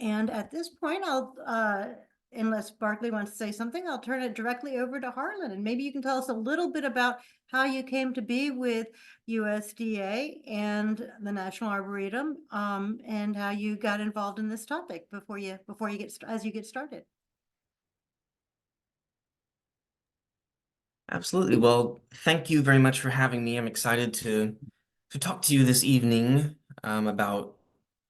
And at this point, unless Barkley wants to say something, I'll turn it directly over to Harlan, and maybe you can tell us a little bit about how you came to be with USDA and the National Arboretum, and how you got involved in this topic as you get started. Absolutely. Well, thank you very much for having me. I'm excited to talk to you this evening about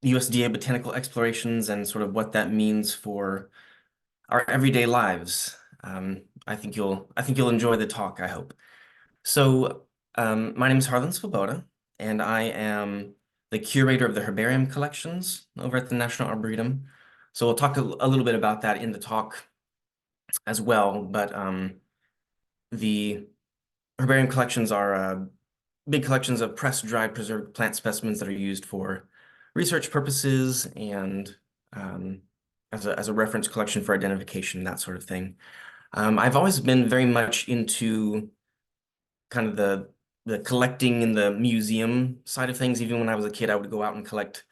USDA botanical explorations and sort of what that means for our everyday lives. I think you'll enjoy the talk, I hope. So, my name is Harlan Svoboda, and I am the curator of the herbarium collections over at the National Arboretum. So we'll talk a little bit about that in the talk as well, but the herbarium collections are big collections of pressed, dried, preserved plant specimens that are used for research purposes and as a reference collection for identification, that sort of thing. I've always been very much into kind of the collecting in the museum side of things. Even when I was a kid, I would go out and collect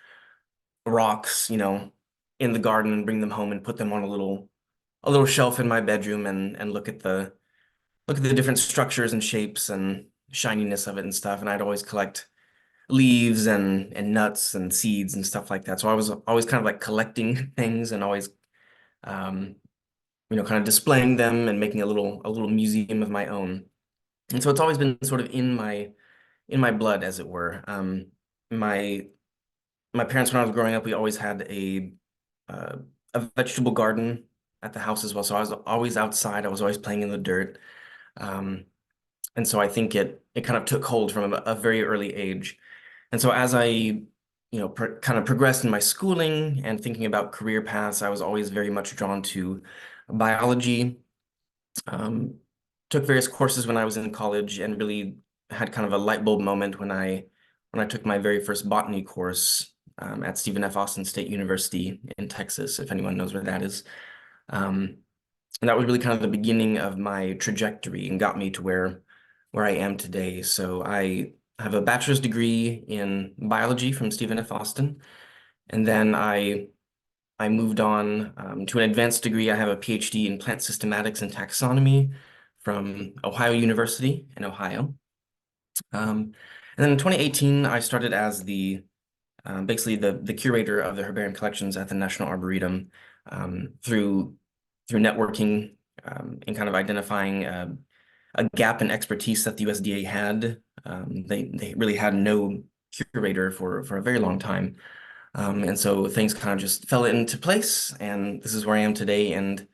rocks, in the garden and bring them home and put them on a little shelf in my bedroom and look at the different structures and shapes and shininess of it and stuff. And I'd always collect leaves and nuts and seeds and stuff like that. So I was always kind of like collecting things and always, um, kind of displaying them and making a little museum of my own. And so it's always been sort of in my blood, as it were. My my parents, when I was growing up, we always had uh, a vegetable garden at the house as well. So I was always outside. I was always playing in the dirt. Um, And so I think it kind of took hold from a very early age. And so as I, kind of progressed in my schooling and thinking about career paths, I was always very much drawn to biology. Um, Took various courses when I was in college and really had kind of a light bulb moment when I took my very first botany course at Stephen F. Austin State University in Texas, if anyone knows where that is. Um, and that was really kind of the beginning of my trajectory and got me to where I am today. So I have a bachelor's degree in biology from Stephen F. Austin, and then I moved on to an advanced degree. I have a PhD in plant systematics and taxonomy from Ohio University in Ohio. And then in 2018, I started as basically the curator of the herbarium collections at the National Arboretum through networking and kind of identifying a gap in expertise that the USDA had. They really had no curator for a very long time. And so things kind of just fell into place, and this is where I am today. And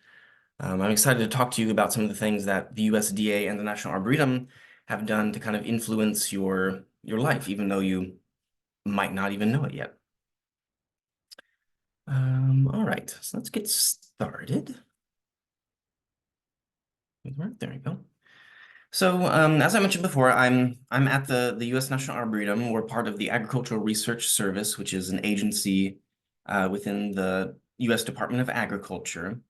I'm excited to talk to you about some of the things that the USDA and the National Arboretum have done to kind of influence your life, even though you might not even know it yet. All right, so let's get started. There we go. So, as I mentioned before, I'm at the U.S. National Arboretum. We're part of the Agricultural Research Service, which is an agency within the U.S. Department of Agriculture.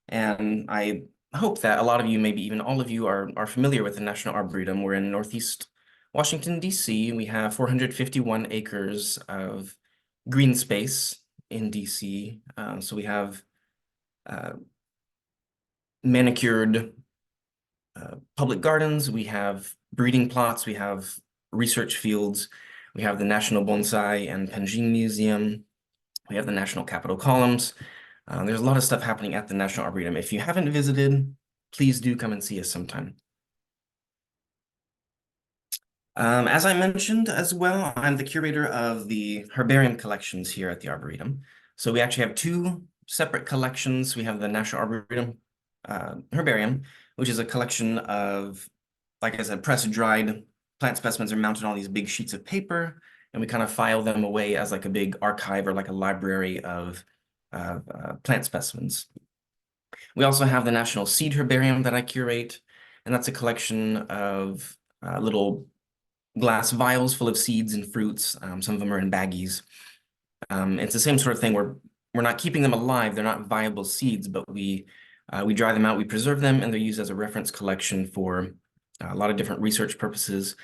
And I hope that a lot of you, maybe even all of you, are familiar with the National Arboretum. We're in Northeast Washington, D.C. We have 451 acres of green space in D.C. So we have uh, manicured public gardens, we have breeding plots, we have research fields, we have the National Bonsai and Penjing Museum, we have the National Capitol Columns. There's a lot of stuff happening at the National Arboretum. If you haven't visited, please do come and see us sometime. As I mentioned as well, I'm the curator of the herbarium collections here at the Arboretum. So we actually have two separate collections. We have the National Arboretum Herbarium, which is a collection of, like I said, pressed dried plant specimens are mounted on these big sheets of paper, and we kind of file them away as like a big archive or like a library of plant specimens. We also have the National Seed Herbarium that I curate, and that's a collection of little glass vials full of seeds and fruits. Some of them are in baggies. It's the same sort of thing where we're not keeping them alive. They're not viable seeds, but we dry them out, we preserve them, and they're used as a reference collection for a lot of different research purposes.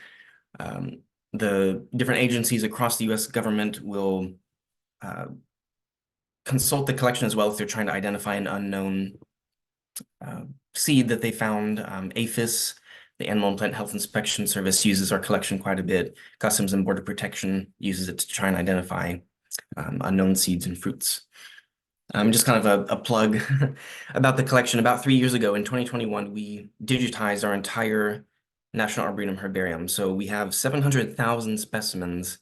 The different agencies across the U.S. government will consult the collection as well if they're trying to identify an unknown seed that they found. APHIS, the Animal and Plant Health Inspection Service, uses our collection quite a bit. Customs and Border Protection uses it to try and identify unknown seeds and fruits. Just kind of a plug about the collection. About 3 years ago, in 2021, we digitized our entire National Arboretum herbarium. So we have 700,000 specimens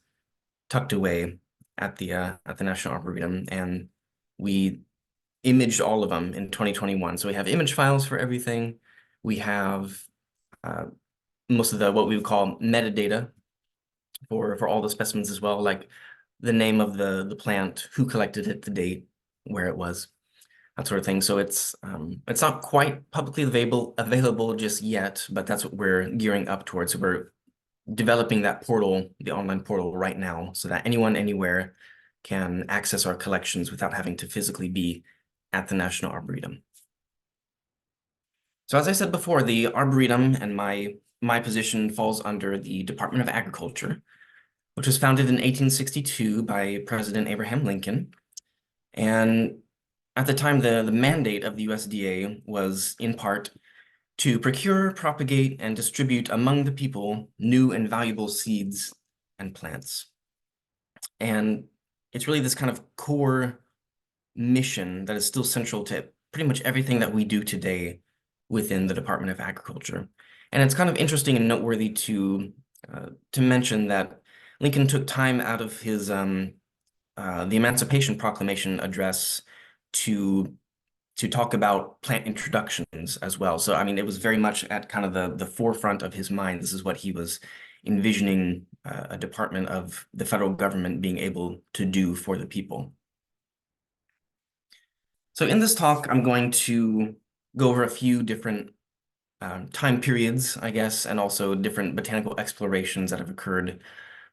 tucked away at the National Arboretum, and we imaged all of them in 2021. So we have image files for everything. We have most of the what we would call metadata for all the specimens as well, like the name of the plant, who collected it, the date, where it was, that sort of thing. So it's not quite publicly available just yet, but that's what we're gearing up towards. So we're developing that portal, the online portal right now, so that anyone anywhere can access our collections without having to physically be at the National Arboretum. So as I said before, the Arboretum and my position falls under the Department of Agriculture, which was founded in 1862 by President Abraham Lincoln. And at the time, the mandate of the USDA was in part to procure, propagate, and distribute among the people new and valuable seeds and plants. And it's really this kind of core mission that is still central to pretty much everything that we do today within the Department of Agriculture. And it's kind of interesting and noteworthy to mention that Lincoln took time out of his the Emancipation Proclamation address to talk about plant introductions as well. So, I mean, it was very much at kind of the forefront of his mind. This is what he was envisioning a department of the federal government being able to do for the people. So in this talk, I'm going to go over a few different time periods, I guess, and also different botanical explorations that have occurred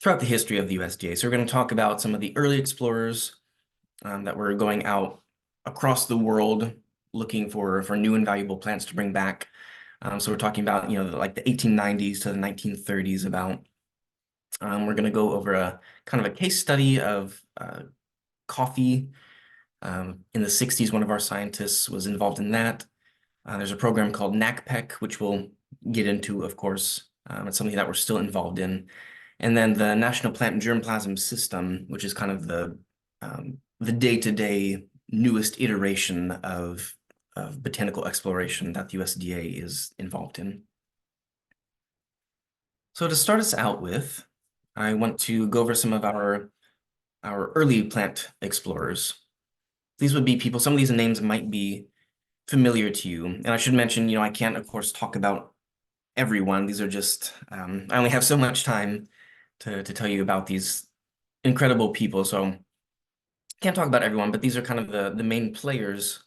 throughout the history of the USDA. So we're going to talk about some of the early explorers that were going out across the world looking for new and valuable plants to bring back. So we're talking about, like the 1890s to the 1930s about. We're going to go over a kind of a case study of coffee. In the 60s, one of our scientists was involved in that. There's a program called NACPEC, which we'll get into, of course. It's something that we're still involved in. And then the National Plant Germplasm System, which is kind of the day-to-day newest iteration of botanical exploration that the USDA is involved in. So to start us out with, I want to go over some of our early plant explorers. These would be people, some of these names might be familiar to you. And I should mention, I can't, of course, talk about everyone. These are just, I only have so much time to tell you about these incredible people. So can't talk about everyone, but these are kind of the main players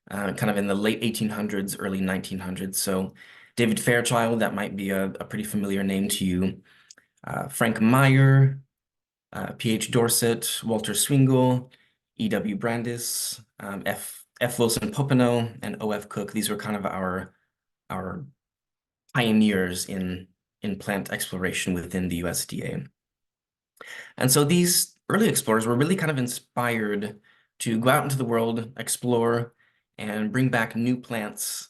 kind of in the late 1800s, early 1900s. So David Fairchild, that might be a pretty familiar name to you. Frank Meyer, P.H. Dorset, Walter Swingle, E.W. Brandis, F. Wilson Popenoe, and O.F. Cook. These were kind of our pioneers in plant exploration within the USDA. And so these early explorers were really kind of inspired to go out into the world, explore, and bring back new plants,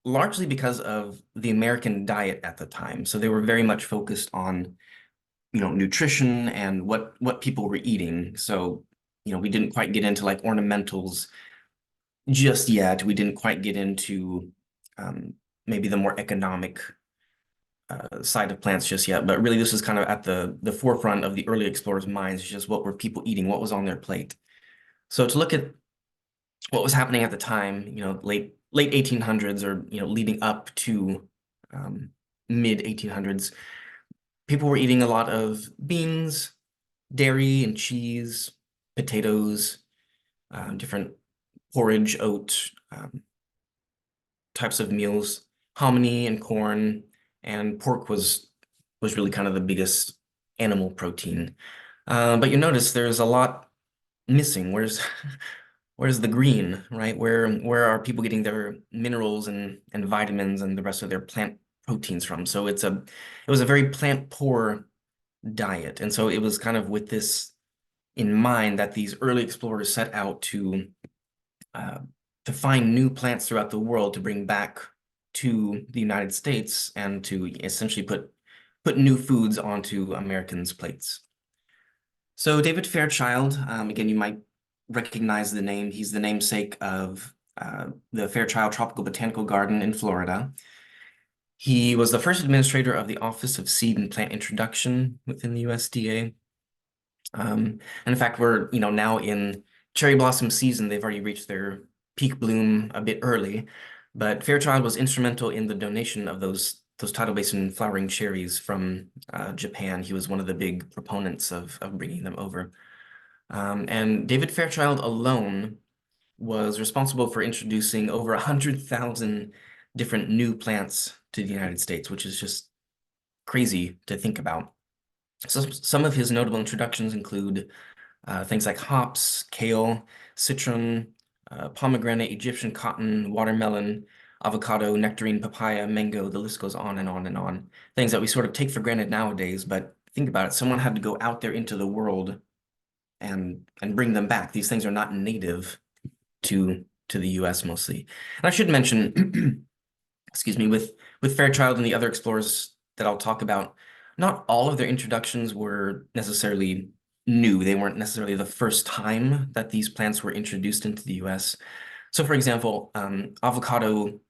largely because of the American diet at the time. So they were very much focused on, nutrition and what people were eating. So, we didn't quite get into like ornamentals just yet. We didn't quite get into maybe the more economic side of plants just yet, but really this is kind of at the forefront of the early explorers' minds, just what were people eating, what was on their plate. So to look at what was happening at the time, late 1800s or leading up to mid 1800s, people were eating a lot of beans, dairy and cheese, potatoes, different porridge, oat types of meals, hominy and corn, and pork was really kind of the biggest animal protein. But you notice there's a lot missing. Where's the green, right? Where are people getting their minerals and vitamins and the rest of their plant proteins from? So it was a very plant poor diet. And so it was kind of with this in mind that these early explorers set out uh, to find new plants throughout the world to bring back to the United States and to essentially put new foods onto Americans' plates. So David Fairchild, again, you might recognize the name. He's the namesake of the Fairchild Tropical Botanical Garden in Florida. He was the first administrator of the Office of Seed and Plant Introduction within the USDA. And in fact, we're now in cherry blossom season. They've already reached their peak bloom a bit early, but Fairchild was instrumental in the donation of those tidal basin flowering cherries from Japan. He was one of the big proponents of bringing them over. And David Fairchild alone was responsible for introducing over 100,000 different new plants to the United States, which is just crazy to think about. So some of his notable introductions include things like hops, kale, citron, pomegranate, Egyptian cotton, watermelon, avocado, nectarine, papaya, mango, the list goes on and on and on. Things that we sort of take for granted nowadays, but think about it, someone had to go out there into the world and bring them back. These things are not native to the US mostly. And I should mention, excuse me, with Fairchild and the other explorers that I'll talk about, not all of their introductions were necessarily new. They weren't necessarily the first time that these plants were introduced into the US. So for example, avocado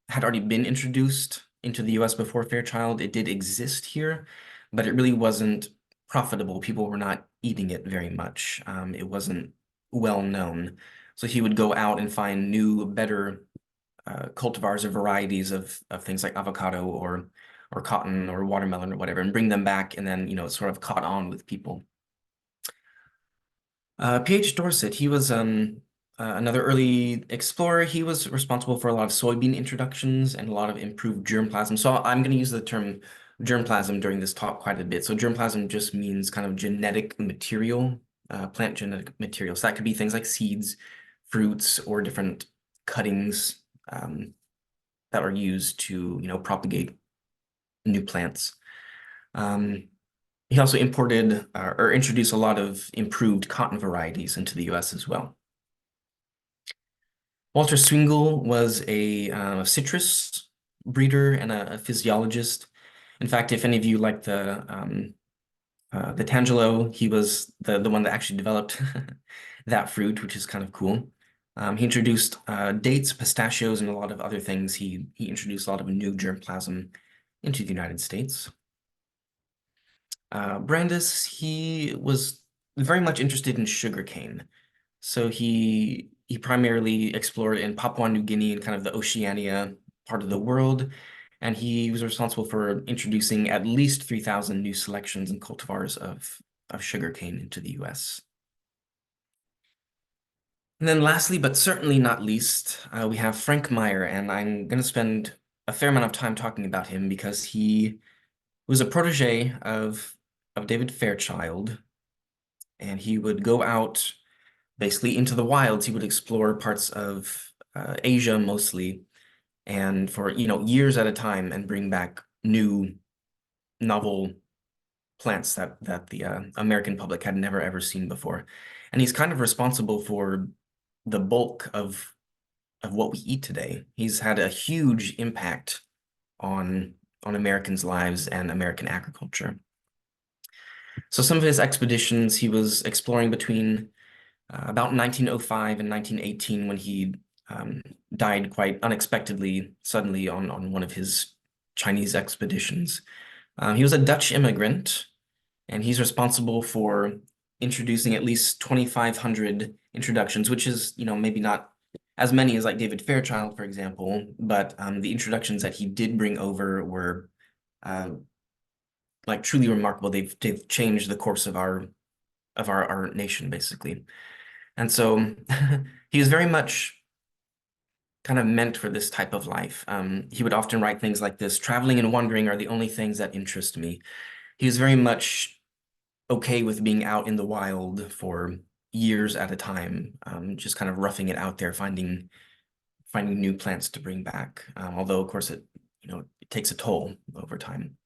had already been introduced into the US before Fairchild. It did exist here, but it really wasn't profitable. People were not eating it very much. It wasn't well known. So he would go out and find new, better cultivars or varieties of things like avocado or cotton or watermelon or whatever, and bring them back, and then it sort of caught on with people. P.H. Dorset, he was another early explorer. He was responsible for a lot of soybean introductions and a lot of improved germplasm. So I'm going to use the term germplasm during this talk quite a bit. So germplasm just means kind of genetic material, plant genetic material. So that could be things like seeds, fruits, or different cuttings that are used to, propagate new plants. He also imported or introduced a lot of improved cotton varieties into the US as well. Walter Swingle was a citrus breeder and a physiologist. In fact, if any of you like the Tangelo, he was the one that actually developed that fruit, which is kind of cool. He introduced dates, pistachios, and a lot of other things. He introduced a lot of new germplasm into the United States. Brandis, he was very much interested in sugarcane. So he primarily explored in Papua New Guinea and kind of the Oceania part of the world. And he was responsible for introducing at least 3,000 new selections and cultivars of sugarcane into the US. And then lastly, but certainly not least, we have Frank Meyer, and I'm going to spend a fair amount of time talking about him because he was a protege of David Fairchild, and he would go out basically into the wilds. He would explore parts of Asia mostly, and for years at a time, and bring back new novel plants that the American public had never ever seen before. And he's kind of responsible for the bulk of what we eat today. He's had a huge impact on Americans' lives and American agriculture. So some of his expeditions, he was exploring between about 1905 and 1918 when he died quite unexpectedly, suddenly on one of his Chinese expeditions. He was a Dutch immigrant, and he's responsible for introducing at least 2,500 introductions, which is, maybe not as many as like David Fairchild, for example, but the introductions that he did bring over were like truly remarkable. They've changed the course of our nation, basically. And so he was very much kind of meant for this type of life. He would often write things like this: "Traveling and wandering are the only things that interest me." He was very much okay with being out in the wild for years at a time, just kind of roughing it out there, finding new plants to bring back. Although, of course, it takes a toll over time.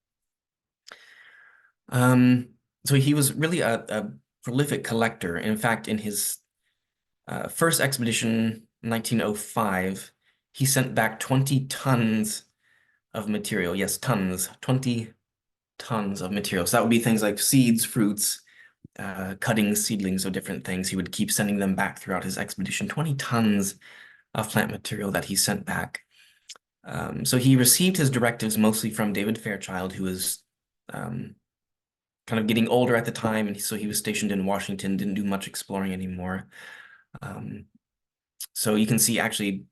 So he was really a prolific collector. In fact, in his first expedition, 1905, he sent back 20 tons of material. Yes, tons, 20 tons of material. So that would be things like seeds, fruits, cuttings, seedlings of different things. He would keep sending them back throughout his expedition, 20 tons of plant material that he sent back. So he received his directives mostly from David Fairchild, who was kind of getting older at the time, and so he was stationed in Washington, didn't do much exploring anymore. So you can see actually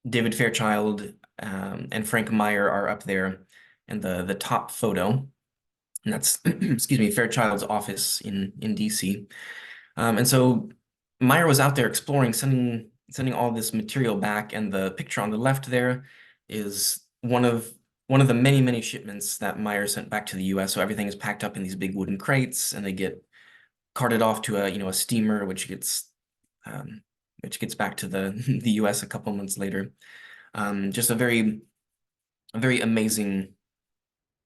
David Fairchild and Frank Meyer are up there in the top photo. And that's, excuse me, Fairchild's office in DC. And so Meyer was out there exploring, sending all this material back, and the picture on the left there is one of the many shipments that Meyer sent back to the U.S. So everything is packed up in these big wooden crates, and they get carted off to a steamer, which gets back to the the U.S. a couple months later. Just a very amazing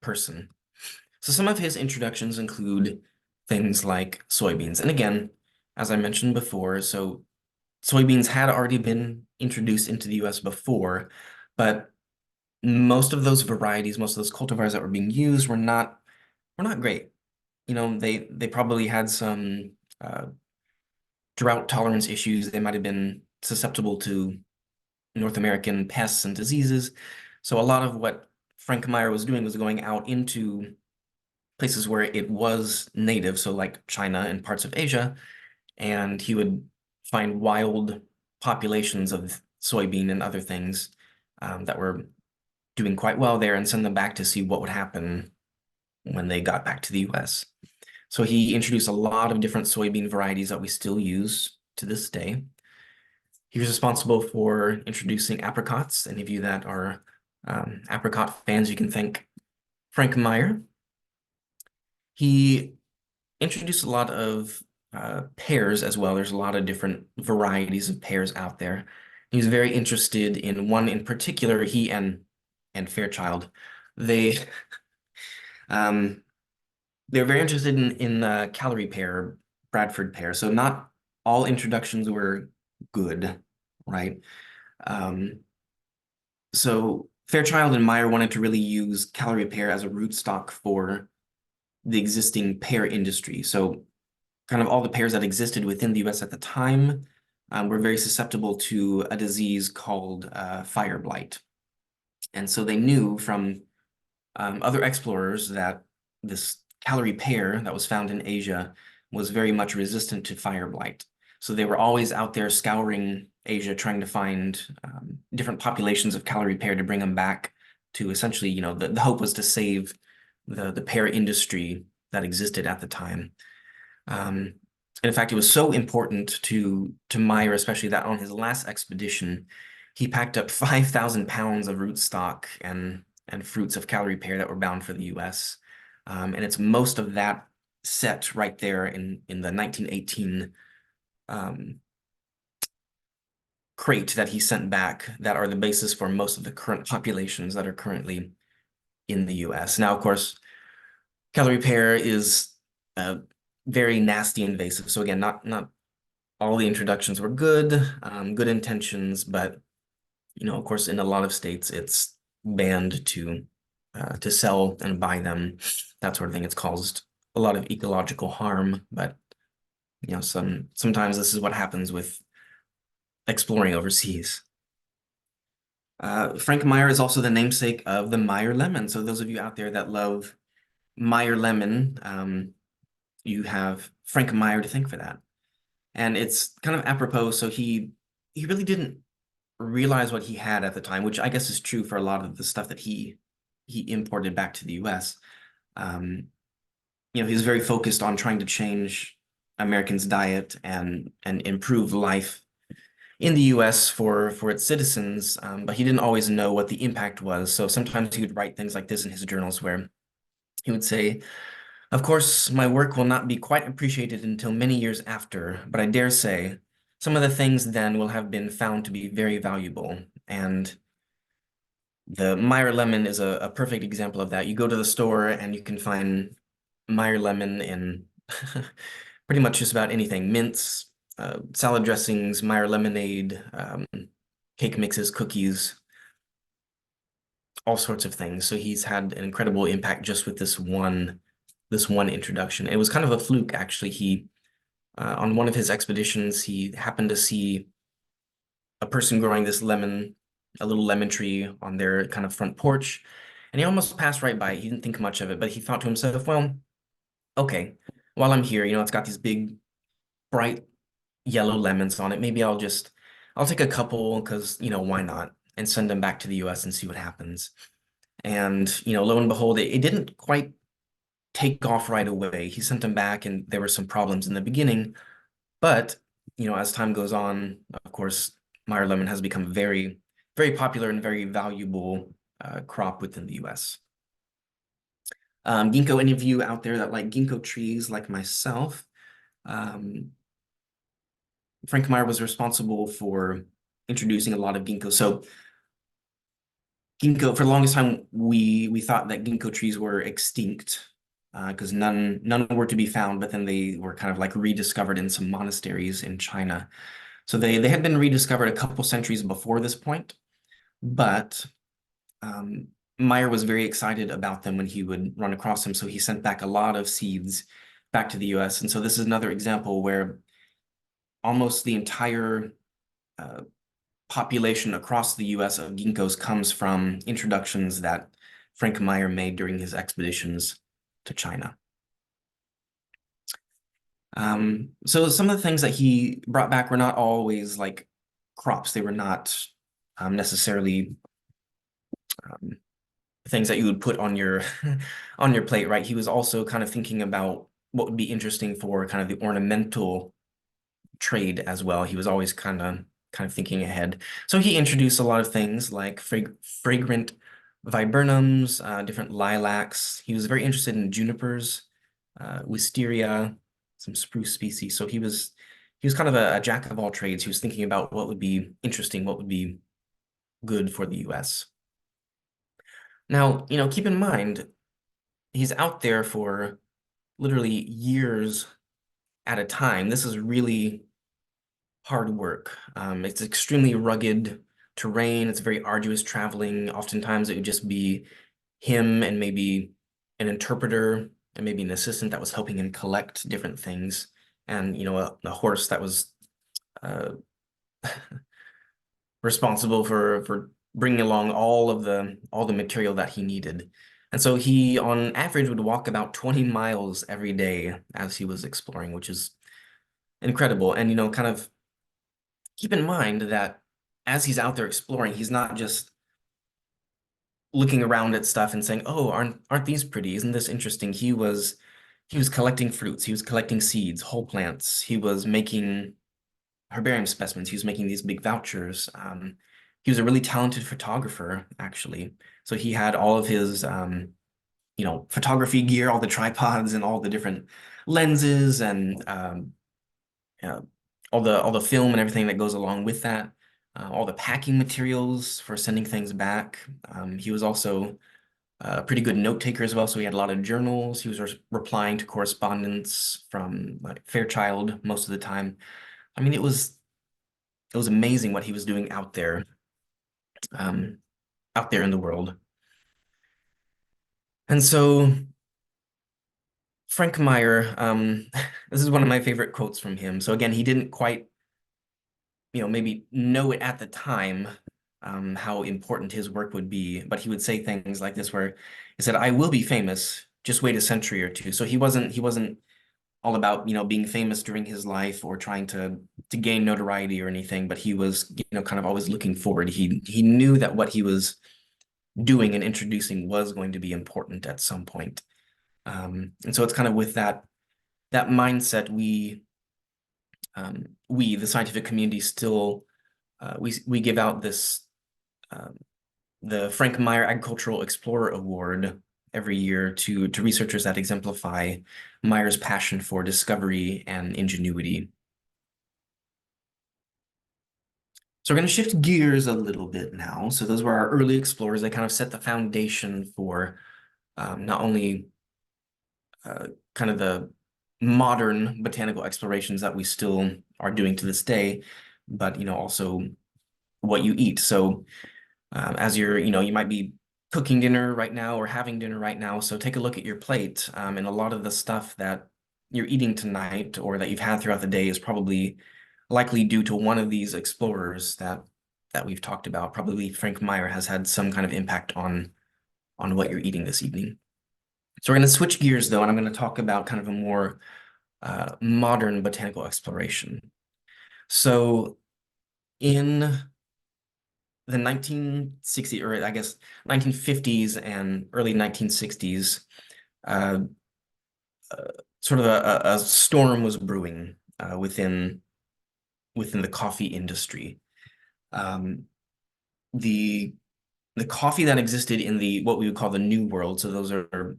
person. So some of his introductions include things like soybeans. And again, as I mentioned before, so soybeans had already been introduced into the US before, but most of those varieties, most of those cultivars that were being used were not great. They probably had some drought tolerance issues. They might have been susceptible to North American pests and diseases. So a lot of what Frank Meyer was doing was going out into places where it was native, so like China and parts of Asia, and he would find wild populations of soybean and other things that were doing quite well there and send them back to see what would happen when they got back to the US. So he introduced a lot of different soybean varieties that we still use to this day. He was responsible for introducing apricots. Any of you that are apricot fans, you can thank Frank Meyer. He introduced a lot of pears as well. There's a lot of different varieties of pears out there. He was very interested in one in particular. He and Fairchild, they they're very interested in calorie pear, Bradford pear. So not all introductions were good, right? So Fairchild and Meyer wanted to really use calorie pear as a rootstock for the existing pear industry. So kind of all the pears that existed within the US at the time were very susceptible to a disease called fire blight. And so they knew from other explorers that this calorie pear that was found in Asia was very much resistant to fire blight. So they were always out there scouring Asia, trying to find different populations of calorie pear to bring them back to essentially, the hope was to save the pear industry that existed at the time. And in fact, it was so important to Meyer, especially that on his last expedition, he packed up 5,000 pounds of rootstock and fruits of calorie pear that were bound for the US. And it's most of that set right there in the 1918 crate that he sent back that are the basis for most of the current populations that are currently in the US. Now, of course, calorie pear is very nasty invasive. So again, not all the introductions were good, good intentions, but of course, in a lot of states, it's banned to sell and buy them, that sort of thing. It's caused a lot of ecological harm, but sometimes this is what happens with exploring overseas. Frank Meyer is also the namesake of the Meyer lemon. So those of you out there that love Meyer lemon, you have Frank Meyer to thank for that. And it's kind of apropos. So he really didn't realize what he had at the time, which I guess is true for a lot of the stuff that he imported back to the US. He's very focused on trying to change Americans' diet and improve life in the US for its citizens, but he didn't always know what the impact was. So sometimes he would write things like this in his journals where he would say, "Of course, my work will not be quite appreciated until many years after, but I dare say some of the things then will have been found to be very valuable." And the Meyer lemon is a perfect example of that. You go to the store and you can find Meyer lemon in pretty much just about anything: mints, salad dressings, Meyer lemonade, cake mixes, cookies, all sorts of things. So he's had an incredible impact just with this one introduction. It was kind of a fluke, actually. He on one of his expeditions, he happened to see a person growing a little lemon tree on their kind of front porch, and he almost passed right by it. He didn't think much of it, but he thought to himself, well, okay, while I'm here, it's got these big, bright yellow lemons on it. Maybe I'll take a couple because, why not? And send them back to the US and see what happens. And, lo and behold, it didn't quite take off right away. He sent them back and there were some problems in the beginning. But, as time goes on, of course, Meyer lemon has become very, very popular and very valuable crop within the US. Ginkgo, any of you out there that like ginkgo trees like myself, Frank Meyer was responsible for introducing a lot of ginkgo. So ginkgo, for the longest time, we thought that ginkgo trees were extinct because none were to be found, but then they were kind of like rediscovered in some monasteries in China. So they had been rediscovered a couple centuries before this point, but Meyer was very excited about them when he would run across them. So he sent back a lot of seeds back to the US. And so this is another example where almost the entire population across the US of ginkgos comes from introductions that Frank Meyer made during his expeditions to China. So some of the things that he brought back were not always like crops. They were not necessarily things that you would put on your on your plate, right? He was also kind of thinking about what would be interesting for kind of the ornamental trade as well. He was always kind of thinking ahead. So he introduced a lot of things like fragrant viburnums, different lilacs. He was very interested in junipers, wisteria, some spruce species. So he was kind of a jack of all trades. He was thinking about what would be interesting, what would be good for the US. Now, keep in mind, he's out there for literally years at a time. This is really hard work. It's extremely rugged terrain. It's very arduous traveling. Oftentimes it would just be him and maybe an interpreter and maybe an assistant that was helping him collect different things, and a horse that was uh, responsible for bringing along all the material that he needed. And so he, on average, would walk about 20 miles every day as he was exploring, which is incredible. And, kind of keep in mind that as he's out there exploring, he's not just looking around at stuff and saying, "Oh, aren't these pretty? Isn't this interesting?" He was collecting fruits, he was collecting seeds, whole plants, he was making herbarium specimens, he was making these big vouchers. He was a really talented photographer, actually. So he had all of his photography gear, all the tripods and all the different lenses and uh, all the film and everything that goes along with that, all the packing materials for sending things back. He was also a pretty good note taker as well, so he had a lot of journals. He was replying to correspondence from like Fairchild most of the time. I mean, it was amazing what he was doing out there in the world. And so Frank Meyer, this is one of my favorite quotes from him. So again, he didn't quite, maybe know it at the time, how important his work would be, but he would say things like this, where he said, "I will be famous, just wait a century or two." So he wasn't all about, being famous during his life or trying to gain notoriety or anything, but he was, kind of always looking forward. He knew that what he was doing and introducing was going to be important at some point. And so it's kind of with that mindset, the scientific community, still we give out this the Frank Meyer Agricultural Explorer Award every year to researchers that exemplify Meyer's passion for discovery and ingenuity. So we're going to shift gears a little bit now. So those were our early explorers. They kind of set the foundation for not only kind of the modern botanical explorations that we still are doing to this day, but also what you eat. So as you might be cooking dinner right now or having dinner right now, so take a look at your plate, and a lot of the stuff that you're eating tonight or that you've had throughout the day is probably likely due to one of these explorers that we've talked about. Probably Frank Meyer has had some kind of impact on what you're eating this evening. So we're going to switch gears though, and I'm going to talk about kind of a more modern botanical exploration. So in the 1960s, or I guess 1950s and early 1960s, uh, sort of a storm was brewing within the coffee industry. The coffee that existed in what we would call the New World, so those are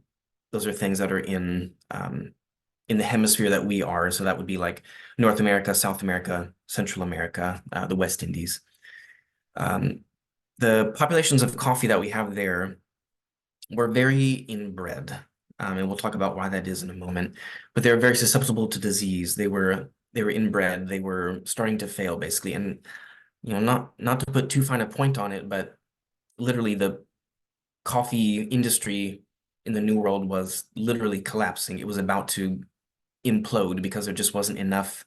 things that are in the hemisphere that we are. So that would be like North America, South America, Central America, the West Indies. The populations of coffee that we have there were very inbred. And we'll talk about why that is in a moment. But they're very susceptible to disease. They were inbred. They were starting to fail, basically. And not to put too fine a point on it, but literally the coffee industry in the New World was literally collapsing. It was about to implode because there just wasn't enough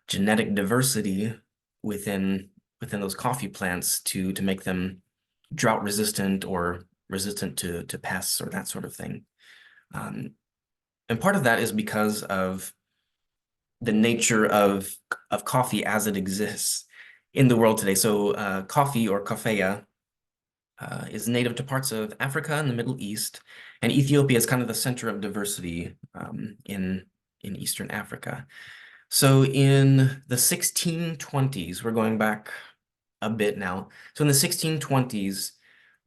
genetic diversity within those coffee plants to make them drought resistant or resistant to pests or that sort of thing. And part of that is because of the nature of coffee as it exists in the world today. So coffee, or coffea, is native to parts of Africa and the Middle East, and Ethiopia is kind of the center of diversity in Eastern Africa. So in the 1620s, we're going back a bit now. So in the 1620s,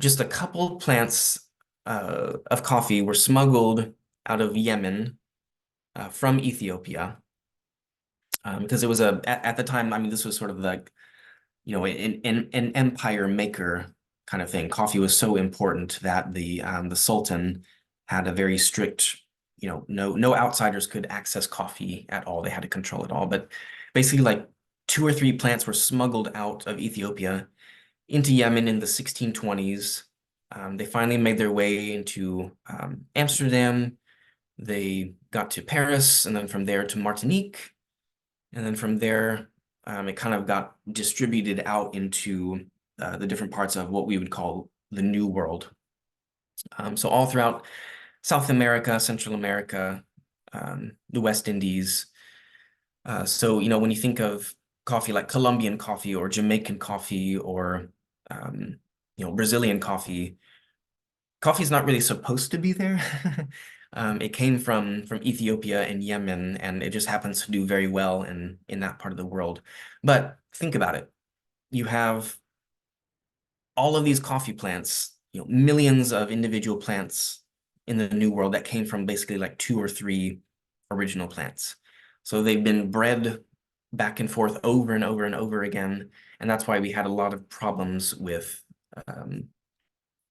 just a couple plants of coffee were smuggled out of Yemen from Ethiopia, because it was at the time, I mean, this was sort of like, an empire maker kind of thing. Coffee was so important that the Sultan had a very strict, no outsiders could access coffee at all. They had to control it all. But basically, like 2 or 3 plants were smuggled out of Ethiopia into Yemen in the 1620s. They finally made their way into Amsterdam. They got to Paris, and then from there to Martinique. And then from there, it kind of got distributed out into the different parts of what we would call the New World. So all throughout South America, Central America, the West Indies. So, when you think of coffee like Colombian coffee or Jamaican coffee or, Brazilian coffee, coffee is not really supposed to be there. It came from Ethiopia and Yemen, and it just happens to do very well in that part of the world. But think about it. You have all of these coffee plants, millions of individual plants in the New World that came from basically like 2 or 3 original plants. So they've been bred back and forth over and over and over again. And that's why we had a lot of problems with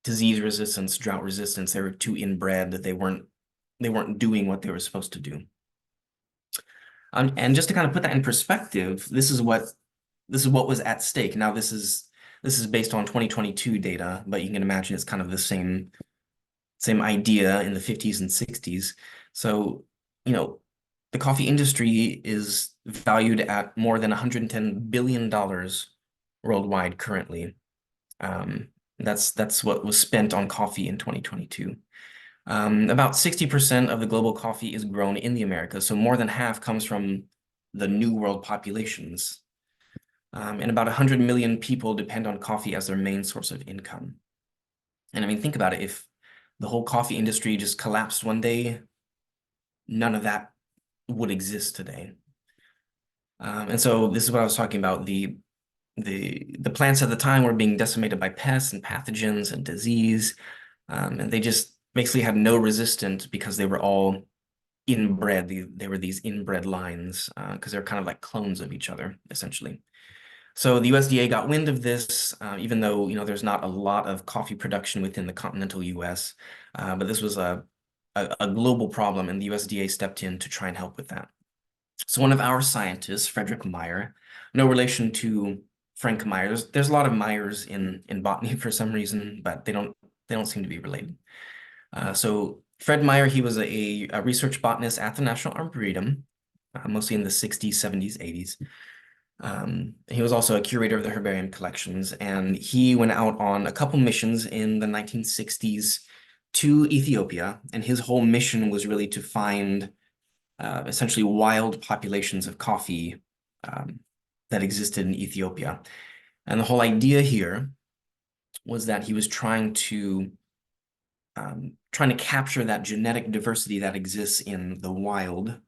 disease resistance, drought resistance. They were too inbred. They weren't doing what they were supposed to do. And just to kind of put that in perspective, this is what was at stake. Now this is based on 2022 data, but you can imagine it's kind of the same idea in the 50s and 60s. So, the coffee industry is valued at more than $110 billion worldwide currently. That's what was spent on coffee in 2022. About 60% of the global coffee is grown in the Americas, so more than half comes from the New World populations. And about 100 million people depend on coffee as their main source of income. And I mean, think about it. If the whole coffee industry just collapsed one day, none of that would exist today. And so this is what I was talking about. The plants at the time were being decimated by pests and pathogens and disease. And they just basically had no resistance because they were all inbred. They were these inbred lines because they're kind of like clones of each other, essentially. So the USDA got wind of this, even though, there's not a lot of coffee production within the continental US, but this was a a global problem, and the USDA stepped in to try and help with that. So one of our scientists, Frederick Meyer, no relation to Frank Meyer. There's a lot of Meyers in botany for some reason, but they don't seem to be related. So Fred Meyer, he was a research botanist at the National Arboretum, mostly in the 60s, 70s, 80s. He was also a curator of the herbarium collections, and he went out on a couple missions in the 1960s to Ethiopia, and his whole mission was really to find essentially wild populations of coffee that existed in Ethiopia. And the whole idea here was that he was trying to capture that genetic diversity that exists in the wild,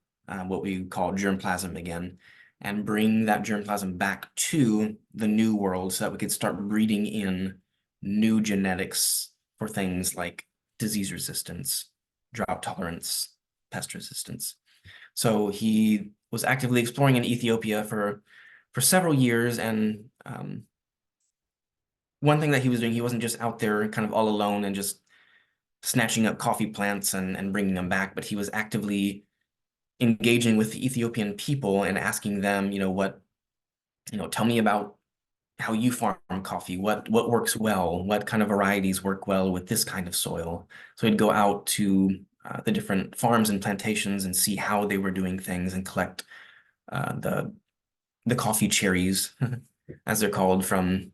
what we call germplasm again, and bring that germplasm back to the new world so that we could start breeding in new genetics for things like disease resistance, drought tolerance, pest resistance. So he was actively exploring in Ethiopia for several years, and one thing that he was doing, he wasn't just out there kind of all alone and just snatching up coffee plants and bringing them back, but he was actively engaging with the Ethiopian people and asking them, tell me about how you farm coffee, what works well, what kind of varieties work well with this kind of soil. So he'd go out to the different farms and plantations and see how they were doing things and collect the coffee cherries, as they're called, from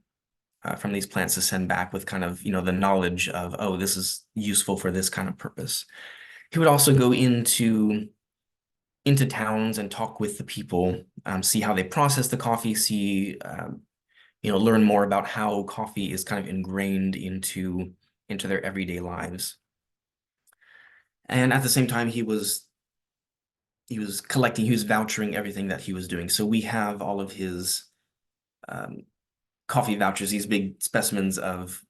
these plants to send back with kind of, the knowledge of, oh, this is useful for this kind of purpose. He would also go into towns and talk with the people, see how they process the coffee, see, learn more about how coffee is kind of ingrained into their everyday lives. And at the same time, he was collecting, he was vouchering everything that he was doing. So we have all of his coffee vouchers, these big specimens of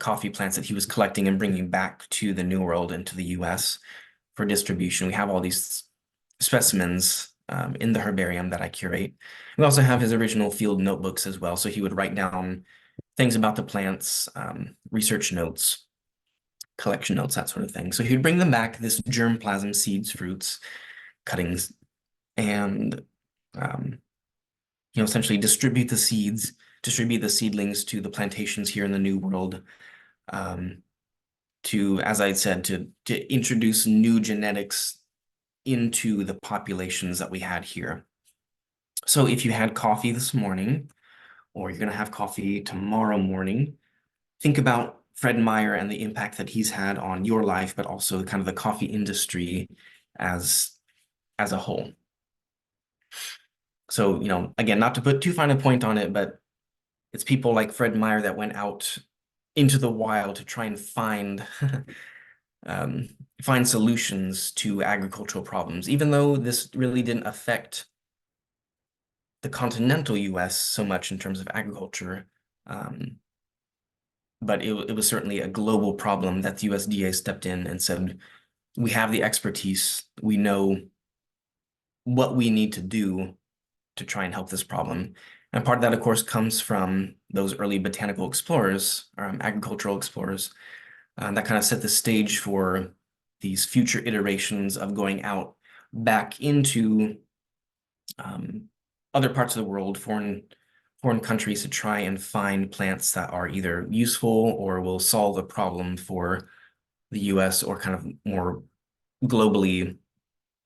coffee plants that he was collecting and bringing back to the New World and to the US for distribution. We have all these specimens in the herbarium that I curate. We also have his original field notebooks as well. So he would write down things about the plants, research notes, collection notes, that sort of thing. So he would bring them back, this germplasm, seeds, fruits, cuttings, and essentially distribute the seedlings to the plantations here in the New World, to, as I had said, to introduce new genetics into the populations that we had here. So if you had coffee this morning, or you're going to have coffee tomorrow morning, think about Fred Meyer and the impact that he's had on your life, but also kind of the coffee industry as a whole. So, again, not to put too fine a point on it, but it's people like Fred Meyer that went out into the wild to try and find solutions to agricultural problems, even though this really didn't affect the continental US so much in terms of agriculture. But it was certainly a global problem that the USDA stepped in and said, we have the expertise, we know what we need to do to try and help this problem. And part of that, of course, comes from those early botanical explorers, or agricultural explorers, that kind of set the stage for these future iterations of going out back into other parts of the world, foreign countries, to try and find plants that are either useful or will solve a problem for the US, or kind of more globally,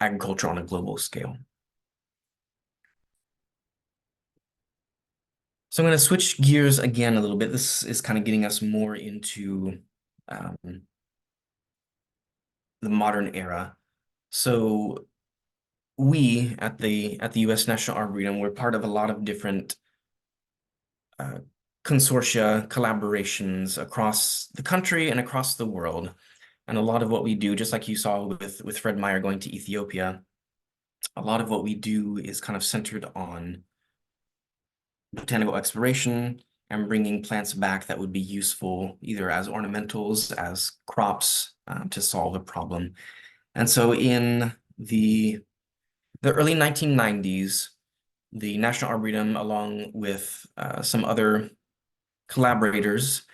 agriculture on a global scale. So I'm going to switch gears again a little bit. This is kind of getting us more into the modern era. So we at the US National Arboretum, we're part of a lot of different consortia, collaborations across the country and across the world. And a lot of what we do, just like you saw with Fred Meyer going to Ethiopia, a lot of what we do is kind of centered on botanical exploration and bringing plants back that would be useful either as ornamentals, as crops, to solve a problem. And so in the early 1990s, the National Arboretum, along with some other collaborators,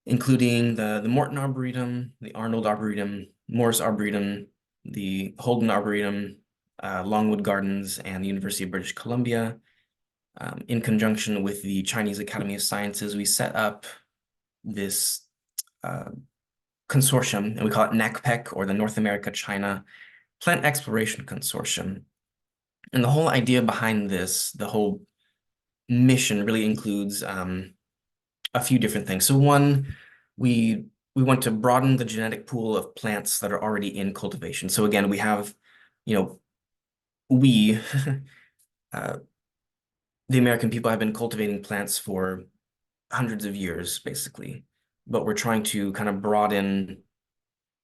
including the Morton Arboretum, the Arnold Arboretum, Morris Arboretum, the Holden Arboretum, Longwood Gardens, and the University of British Columbia. In conjunction with the Chinese Academy of Sciences, we set up this consortium, and we call it NACPEC, or the North America China Plant Exploration Consortium. And the whole idea behind this, the whole mission really includes a few different things. So one, we want to broaden the genetic pool of plants that are already in cultivation. So again, we have, we, the American people have been cultivating plants for hundreds of years, basically, but we're trying to kind of broaden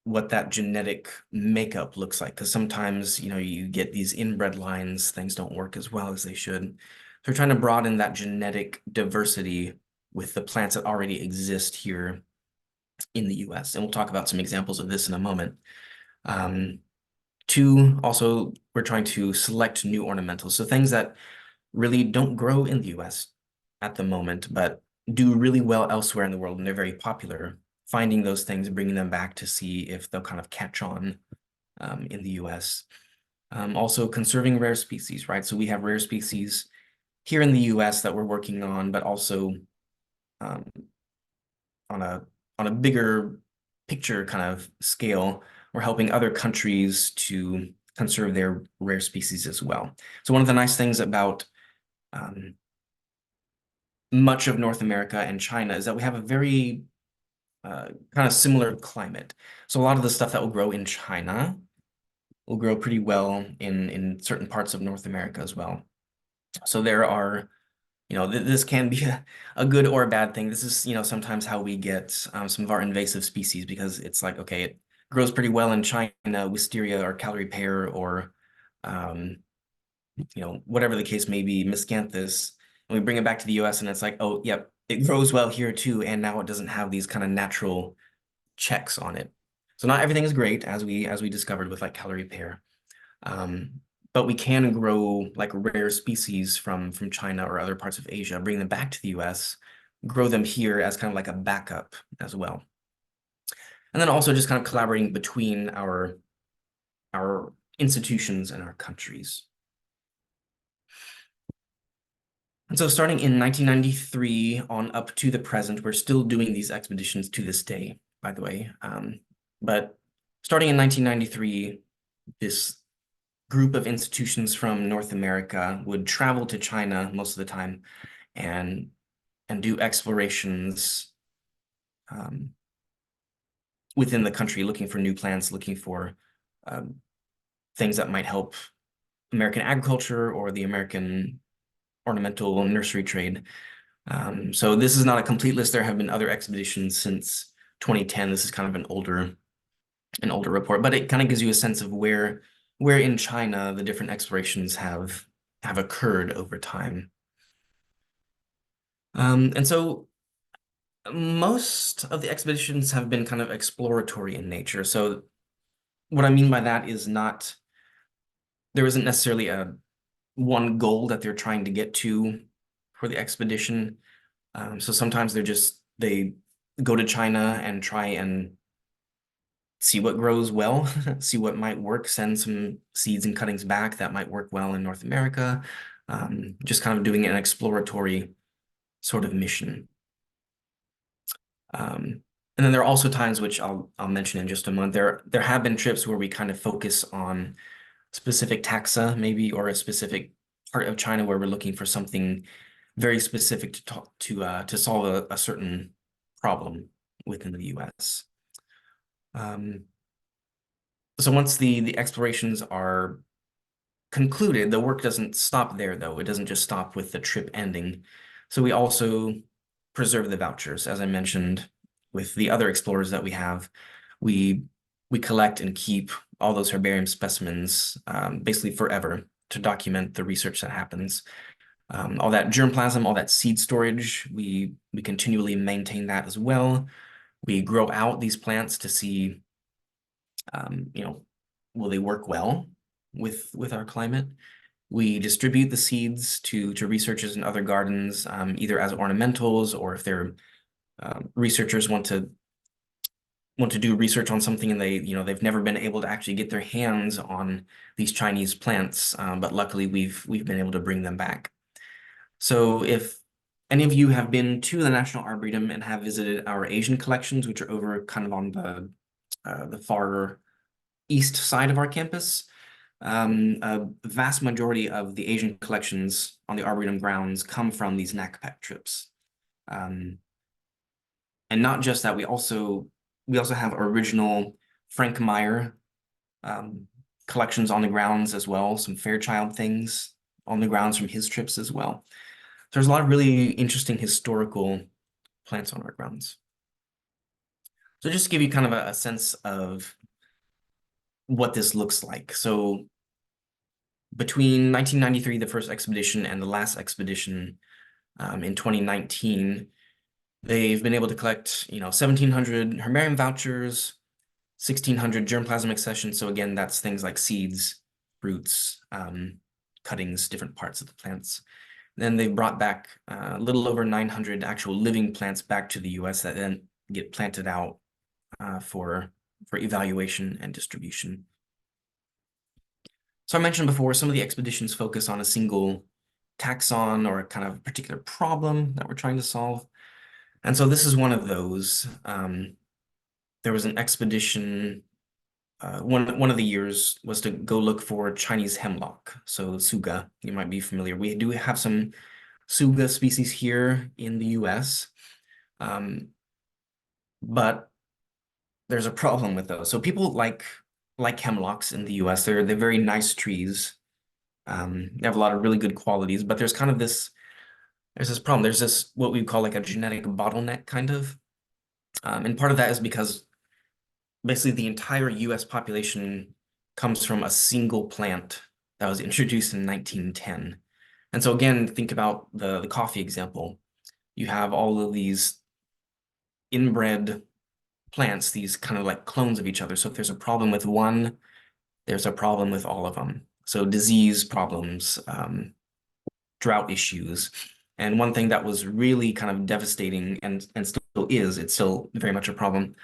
what that genetic makeup looks like, because sometimes, you get these inbred lines, things don't work as well as they should. So we're trying to broaden that genetic diversity with the plants that already exist here in the US. And we'll talk about some examples of this in a moment. Two, also, we're trying to select new ornamentals. So things that really don't grow in the US at the moment, but do really well elsewhere in the world, and they're very popular. Finding those things, bringing them back to see if they'll kind of catch on in the US. Also conserving rare species, right? So we have rare species here in the US that we're working on, but also on a bigger picture kind of scale, we're helping other countries to conserve their rare species as well. So one of the nice things about much of North America and China is that we have a very kind of similar climate. So a lot of the stuff that will grow in China will grow pretty well in certain parts of North America as well. So there are, this can be a good or a bad thing. This is, sometimes how we get some of our invasive species, because it's like, okay, it grows pretty well in China, wisteria or Callery pear or, whatever the case may be, miscanthus, and we bring it back to the US and it's like, oh, yep, it grows well here too, and now it doesn't have these kind of natural checks on it. So not everything is great, as we discovered with like Callery pear. But we can grow like rare species from China or other parts of Asia, bring them back to the US, grow them here as kind of like a backup as well. And then also just kind of collaborating between our institutions and our countries. And so starting in 1993 on up to the present, we're still doing these expeditions to this day, by the way. But starting in 1993, this group of institutions from North America would travel to China most of the time and do explorations within the country, looking for new plants, looking for things that might help American agriculture or the American ornamental nursery trade. So this is not a complete list. There have been other expeditions since 2010. This is kind of an older report, but it kind of gives you a sense of where in China the different explorations have occurred over time. And so most of the expeditions have been kind of exploratory in nature. So what I mean by that is there isn't necessarily a one goal that they're trying to get to for the expedition. So sometimes they go to China and try and see what grows well, see what might work, send some seeds and cuttings back that might work well in North America, just kind of doing an exploratory sort of mission. And then there are also times, which I'll mention in just a moment, there have been trips where we kind of focus on specific taxa maybe, or a specific part of China where we're looking for something very specific to solve a certain problem within the US. So once the explorations are concluded, the work doesn't stop there, though. It doesn't just stop with the trip ending. So we also preserve the vouchers. As I mentioned, with the other explorers that we have, we collect and keep all those herbarium specimens basically forever to document the research that happens. All that germplasm, all that seed storage, we continually maintain that as well. We grow out these plants to see, will they work well with our climate? We distribute the seeds to researchers in other gardens, either as ornamentals, or if they're researchers want to want to do research on something and they've never been able to actually get their hands on these Chinese plants, but luckily we've been able to bring them back. So if any of you have been to the National Arboretum and have visited our Asian collections, which are over kind of on the far east side of our campus, a vast majority of the Asian collections on the Arboretum grounds come from these NACPAC trips. And not just that, we also have original Frank Meyer collections on the grounds as well, some Fairchild things on the grounds from his trips as well. So there's a lot of really interesting historical plants on our grounds. So just to give you kind of a sense of what this looks like. So between 1993, the first expedition, and the last expedition in 2019, they've been able to collect, 1,700 herbarium vouchers, 1,600 germplasm accessions. So again, that's things like seeds, roots, cuttings, different parts of the plants. Then they've brought back a little over 900 actual living plants back to the US that then get planted out for evaluation and distribution. So I mentioned before, some of the expeditions focus on a single taxon or a kind of particular problem that we're trying to solve. And so this is one of those. There was an expedition, one of the years was to go look for Chinese hemlock, so Suga, you might be familiar. We do have some Suga species here in the US, but there's a problem with those. So people like hemlocks in the US. They're very nice trees. They have a lot of really good qualities, but there's kind of this problem. There's this what we call like a genetic bottleneck kind of. And part of that is because basically the entire US population comes from a single plant that was introduced in 1910. And so again, think about the coffee example. You have all of these inbred plants, these kind of like clones of each other. So if there's a problem with one, there's a problem with all of them. So disease problems, drought issues. And one thing that was really kind of devastating and still is, it's still very much a problem.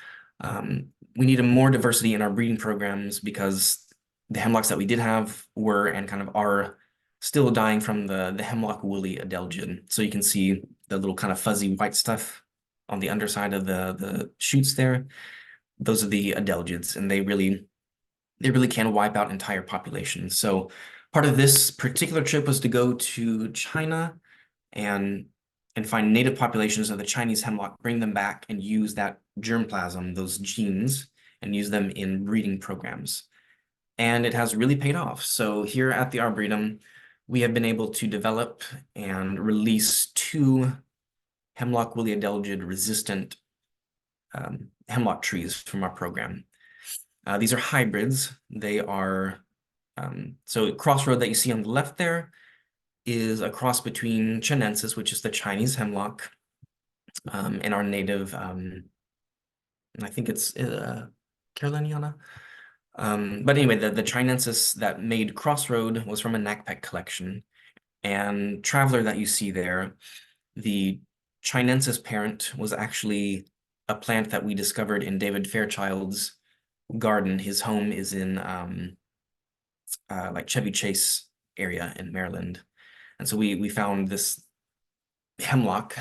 We needed more diversity in our breeding programs because the hemlocks that we did have were and kind of are still dying from the hemlock woolly adelgid. So you can see the little kind of fuzzy white stuff on the underside of the shoots there. Those are the adelgids, and they really can wipe out entire populations. So part of this particular trip was to go to China and find native populations of the Chinese hemlock, bring them back and use that germplasm, those genes, and use them in breeding programs. And it has really paid off. So here at the Arboretum, we have been able to develop and release 2 hemlock woolly adelgid resistant hemlock trees from our program. These are hybrids. They are, so crossroad that you see on the left there is a cross between Chinensis, which is the Chinese hemlock, and our native, I think it's Caroliniana. But anyway, the Chinensis that made Crossroad was from a NACPAC collection. And Traveler that you see there, the Chinensis parent was actually a plant that we discovered in David Fairchild's garden. His home is in like Chevy Chase area in Maryland. And so we found this hemlock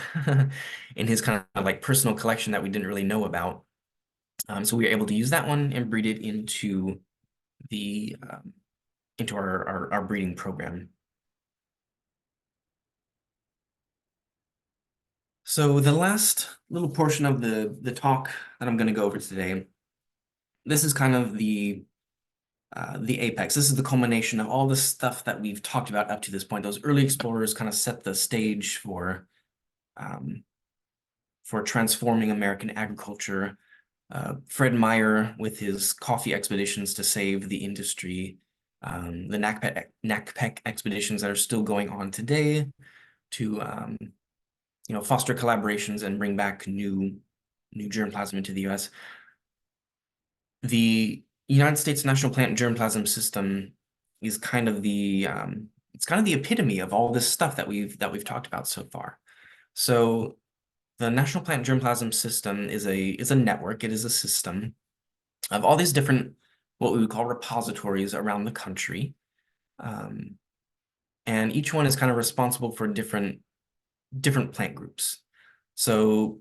in his kind of like personal collection that we didn't really know about. So we were able to use that one and breed it into the into our breeding program. So the last little portion of the talk that I'm going to go over today, this is kind of the apex. This is the culmination of all the stuff that we've talked about up to this point. Those early explorers kind of set the stage for transforming American agriculture. Fred Meyer with his coffee expeditions to save the industry, the NACPAC expeditions that are still going on today to foster collaborations and bring back new germplasm into the US. The United States National Plant Germplasm System is kind of the it's kind of the epitome of all this stuff that we've talked about so far. So the National Plant Germplasm System is a network. It is a system of all these different, what we would call repositories around the country. And each one is kind of responsible for different plant groups. So,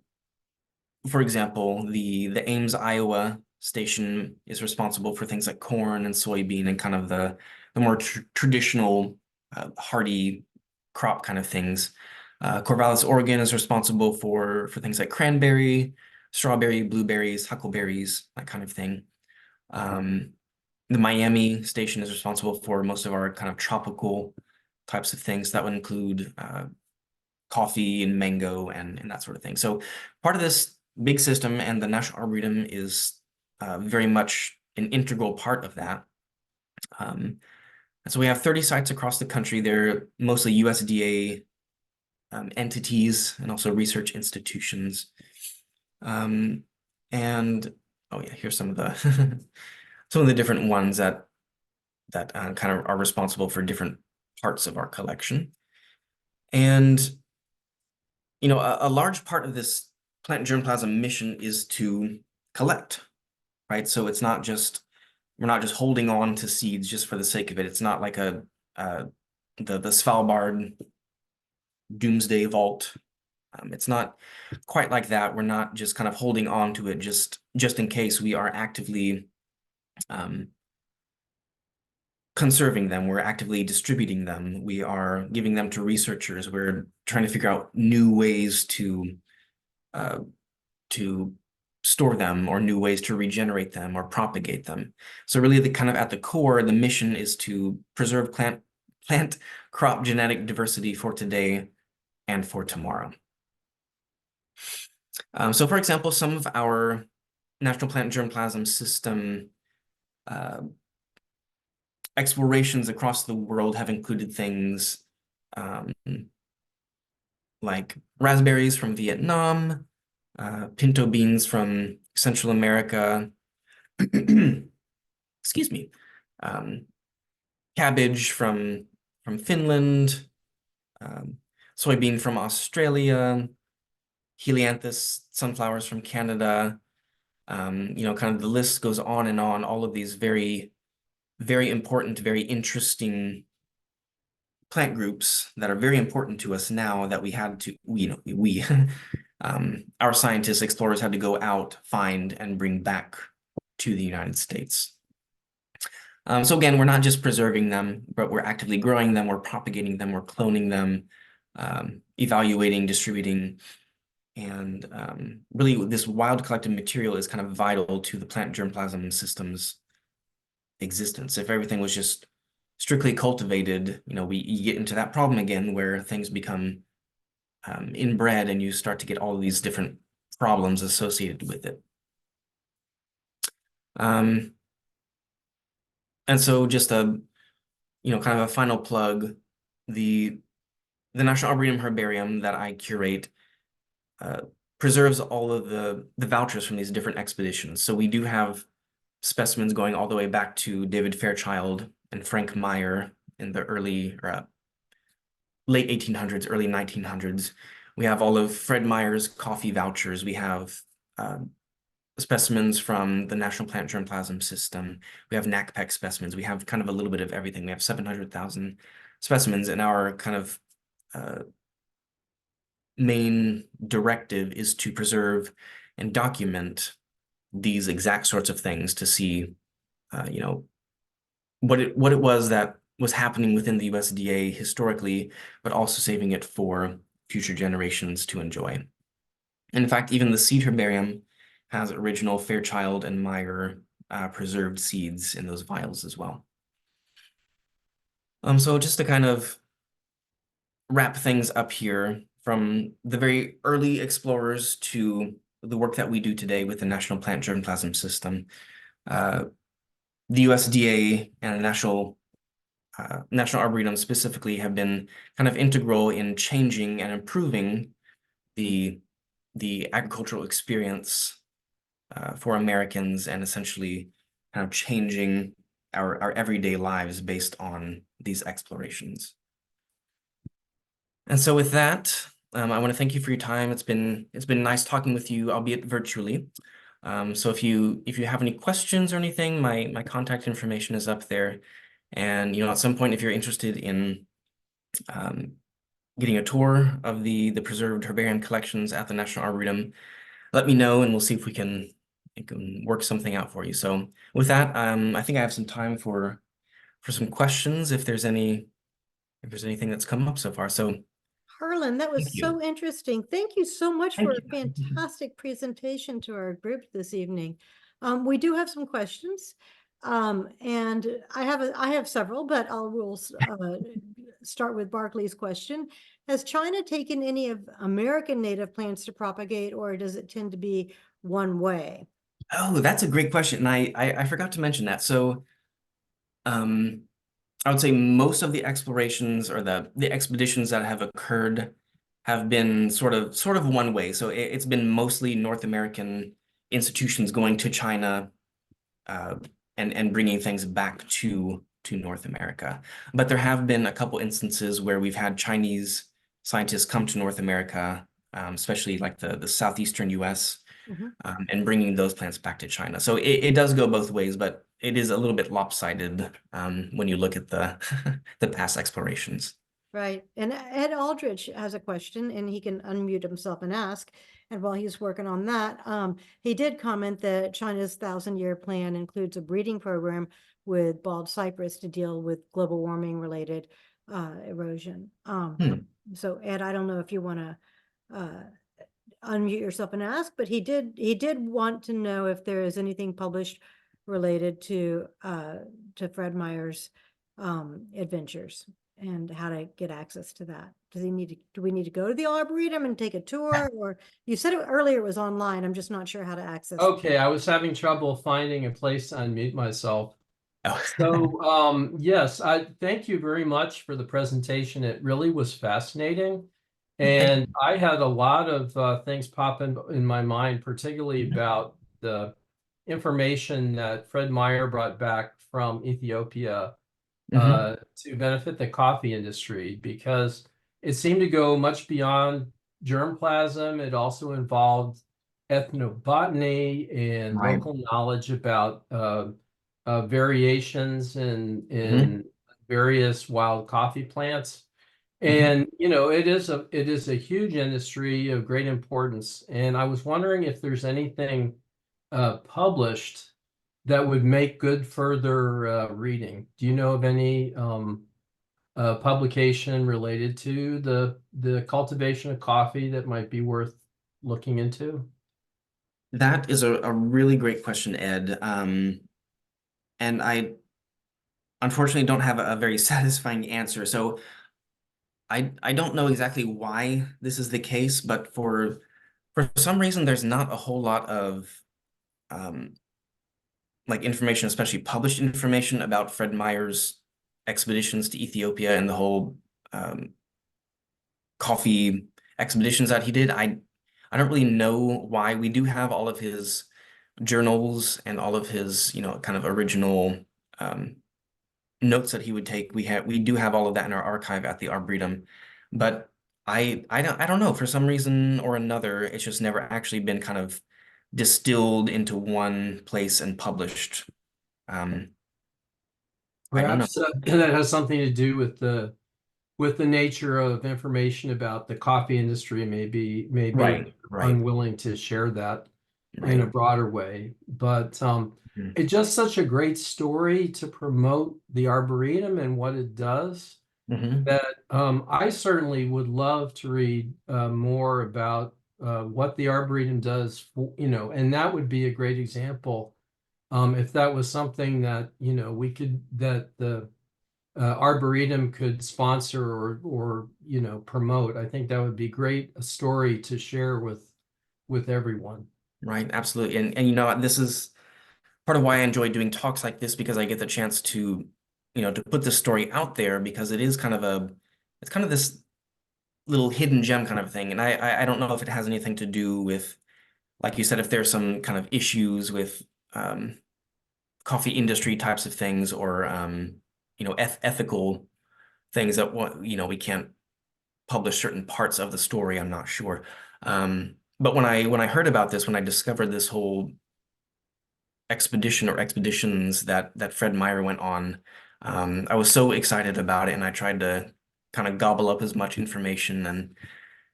for example, the Ames, Iowa station is responsible for things like corn and soybean and kind of the more traditional hardy crop kind of things. Corvallis, Oregon is responsible for things like cranberry, strawberry, blueberries, huckleberries, that kind of thing. The Miami station is responsible for most of our kind of tropical types of things. That would include coffee and mango and that sort of thing. So part of this big system, and the National Arboretum is very much an integral part of that. And so we have 30 sites across the country. They're mostly USDA entities and also research institutions. And oh yeah, here's some of the some of the different ones that kind of are responsible for different parts of our collection. And you know, a large part of this plant germplasm mission is to collect, right? So it's not just, we're not just holding on to seeds just for the sake of it. It's not like the Svalbard doomsday vault. It's not quite like that. We're not just kind of holding on to it just in case. We are actively conserving them. We're actively distributing them. We are giving them to researchers. We're trying to figure out new ways to store them, or new ways to regenerate them or propagate them. So really, the kind of at the core, the mission is to preserve plant crop genetic diversity for today and for tomorrow. So for example, some of our National Plant Germplasm System explorations across the world have included things like raspberries from Vietnam, pinto beans from Central America, excuse me, cabbage from Finland, soybean from Australia, helianthus sunflowers from Canada. You know, kind of the list goes on and on. All of these very, very important, very interesting plant groups that are very important to us now, that we had to, our scientists, explorers, had to go out, find, and bring back to the United States. So again, we're not just preserving them, but we're actively growing them, we're propagating them, we're cloning them, evaluating, distributing, and really this wild collected material is kind of vital to the plant germplasm system's existence. If everything was just strictly cultivated, you know, you get into that problem again where things become inbred, and you start to get all of these different problems associated with it. And so just a, you know, kind of a final plug, the National Arboretum Herbarium that I curate preserves all of the vouchers from these different expeditions. So we do have specimens going all the way back to David Fairchild and Frank Meyer in the early or late 1800s, early 1900s. We have all of Fred Meyer's coffee vouchers. We have specimens from the National Plant Germplasm System. We have NACPEC specimens. We have kind of a little bit of everything. We have 700,000 specimens, and our kind of main directive is to preserve and document these exact sorts of things, to see, you know, what it was that was happening within the USDA historically, but also saving it for future generations to enjoy. And in fact, even the seed herbarium has original Fairchild and Meyer preserved seeds in those vials as well. So just to kind of wrap things up here, from the very early explorers to the work that we do today with the National Plant Germplasm System, the USDA and the National Arboretum specifically have been kind of integral in changing and improving the agricultural experience for Americans, and essentially kind of changing our everyday lives based on these explorations. And so with that, I want to thank you for your time. It's been nice talking with you, albeit virtually. So if you have any questions or anything, my contact information is up there. And at some point, if you're interested in um, getting a tour of the preserved herbarium collections at the National Arboretum, let me know, and we'll see if we can work something out for you. So with that, I think I have some time for some questions if there's anything that's come up so far. So Harlan, that thank was you. so interesting. Thank you so much for Thank a you. fantastic presentation to our group this evening. We do have some questions. And I have several, but we'll start with Barclay's question. Has China taken any of American native plants to propagate, or does it tend to be one way? Oh, that's a great question. And I forgot to mention that. So um I would say most of the explorations or the expeditions that have occurred have been sort of one way. So it's been mostly North American institutions going to China uh, and bringing things back to North America. But there have been a couple instances where we've had Chinese scientists come to North America, especially like the southeastern U.S. Mhm. And bringing those plants back to China. So it does go both ways, but it is a little bit lopsided when you look at the the past explorations. Right. And Ed Aldrich has a question and he can unmute himself and ask. And while he's working on that, he did comment that China's 1,000-year plan includes a breeding program with bald cypress to deal with global warming related erosion. Hmm. So Ed, I don't know if you want to uh, unmute yourself and ask, but he did want to know if there is anything published related to Fred Meyer's adventures and how to get access to that. Do we need to go to the Arboretum and take a tour? Or you said it earlier it was online. I'm just not sure how to access it. Okay, I was having trouble finding a place to unmute myself. Oh. So, yes, I thank you very much for the presentation. It really was fascinating. Thank And you. I had a lot of things pop in my mind, particularly about the information that Fred Meyer brought back from Ethiopia Hmm. to benefit the coffee industry, because it seemed to go much beyond germplasm. It also involved ethnobotany and Right. local knowledge about variations Hmm. in various wild coffee plants. Hmm. And it is a huge industry of great importance. And I was wondering if there's anything published that would make good further reading. Do you know of any publication related to the cultivation of coffee that might be worth looking into? That is a really great question, Ed. And I unfortunately don't have a very satisfying answer. So I don't know exactly why this is the case, but for some reason there's not a whole lot of um, like information, especially published information about Fred Meyer's expeditions to Ethiopia and the whole um, coffee expeditions that he did. I don't really know why. We do have all of his journals and all of his, kind of original um, notes that he would take. We do have all of that in our archive at the Arboretum, but I don't know, for some reason or another, it's just never actually been kind of distilled into one place and published. Um, I don't know. Perhaps that has something to do with the nature of information about the coffee industry. Maybe Right, right, unwilling to share that in a right. broader way. But Mhm. it's just such a great story to promote the Arboretum and what it does, Mhm. that I certainly would love to read more about what the Arboretum does, and that would be a great example. If that was something that, that the Arboretum could sponsor or promote, I think that would be great, a story to share with everyone. Right, absolutely. And this is part of why I enjoy doing talks like this, because I get the chance to put this story out there, because it's kind of this little hidden gem kind of thing. And I don't know if it has anything to do with, like you said, if there's some kind of issues with um, coffee industry types of things, or ethical things that we can't publish certain parts of the story. I'm not sure. But when I heard about this, when I discovered this whole expedition or expeditions that Fred Meyer went on, I was so excited about it, and I tried to kind of gobble up as much information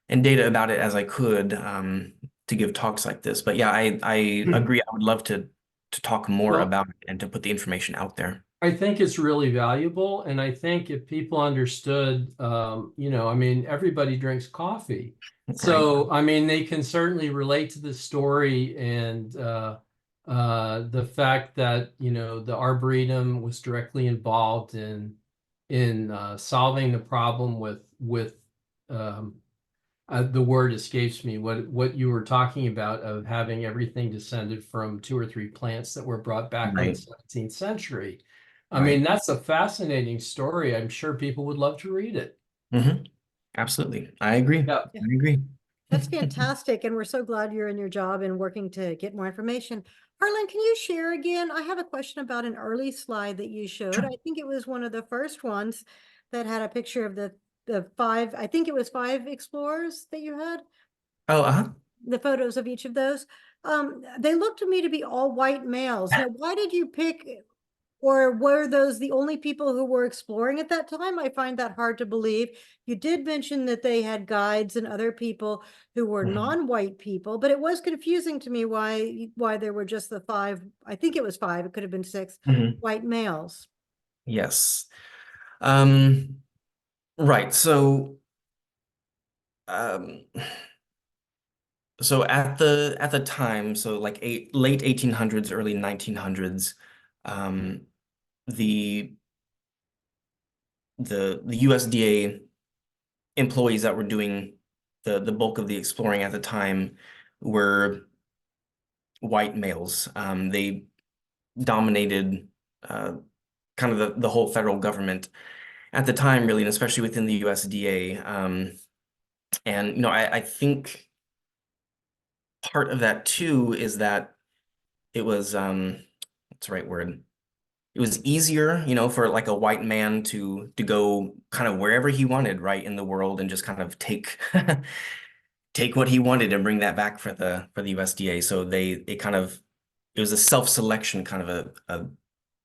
and data about it as I could, to give talks like this. But yeah, I agree. I would love to talk more Well, about it and to put the information out there. I think it's really valuable, and I think if people understood, I mean, everybody drinks coffee, Right. so I mean, they can certainly relate to the story and the fact that the Arboretum was directly involved in solving the problem with um, the word escapes me. What you were talking about of having everything descended from 2 or 3 plants that were brought back in the Right. 17th century. I Right. mean, that's a fascinating story. I'm sure people would love to read it. Hmm. Absolutely. I agree. Yeah. Yeah. I agree. That's fantastic, and we're so glad you're in your job and working to get more information. Harlan, can you share again? I have a question about an early slide that you showed. Sure. I think it was one of the first ones that had a picture of the five, I think it was 5 explorers that you had, Oh, uh-huh. the photos of each of those. They looked to me to be all white males. Now, why did you pick, or were those the only people who were exploring at that time? I find that hard to believe. You did mention that they had guides and other people who were Mhm. non-white people, but it was confusing to me why there were just the 5, I think it was 5, it could have been 6 Mhm. white males. Yes. Um, right. Um, so at the time, so like late 1800s, early 1900s, um, the the USDA employees that were doing the bulk of the exploring at the time were white males. They dominated kind of the whole federal government at the time, really, and especially within the USDA. And I think part of that too is that it was what's the right word? It was easier, for like a white man to go kind of wherever he wanted, right, in the world and just kind of take take what he wanted and bring that back for the USDA. So it was a self-selection kind of a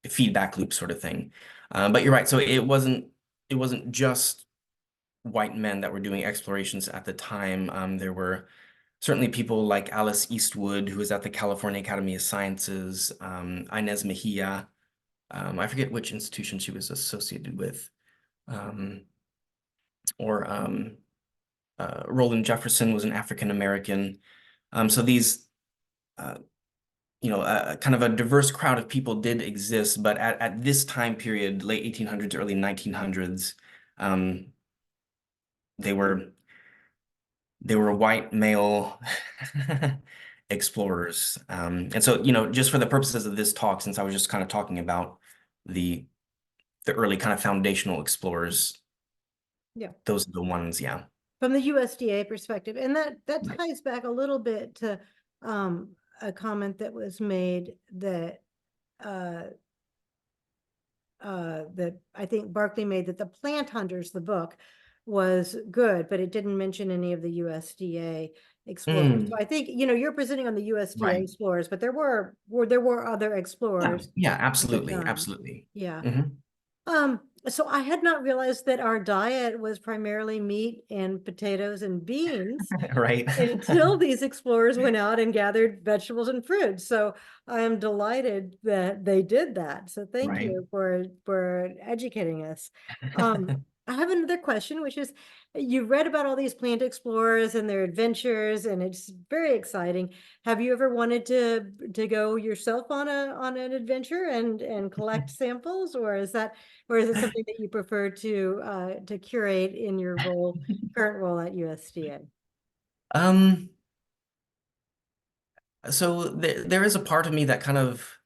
feedback loop sort of thing. But you're right. So it wasn't just white men that were doing explorations at the time. There were certainly people like Alice Eastwood, who was at the California Academy of Sciences, Inez Mejia. I forget which institution she was associated with, um, or Roland Jefferson was an African American. So these, uh, kind of a diverse crowd of people did exist, but at this time period, late 1800s, early 1900s, um, they were they were white male explorers. And so, just for the purposes of this talk, since I was just kind of talking about the the early kind of foundational explorers, Yeah. those are the ones, yeah. From the USDA perspective. And that Right. ties back a little bit to a comment that was made that uh that I think Barkley made, that the Plant Hunters, the book, was good, but it didn't mention any of the USDA explorers. So Mm, I think, you're presenting on the USDA right. explorers, but there were other Yeah, explorers yeah, at the absolutely, time. absolutely. Yeah. Hmm. So I had not realized that our diet was primarily meat and potatoes and beans Right. until these explorers went out and gathered vegetables and fruits. So I am delighted that they did that. So thank Right. you for educating us. I have another question, which is, you read about all these plant explorers and their adventures, and it's very exciting. Have you ever wanted to go yourself on an adventure and collect samples, or is it something that you prefer to curate in your current role at USDA? Um, so there is a part of me that kind of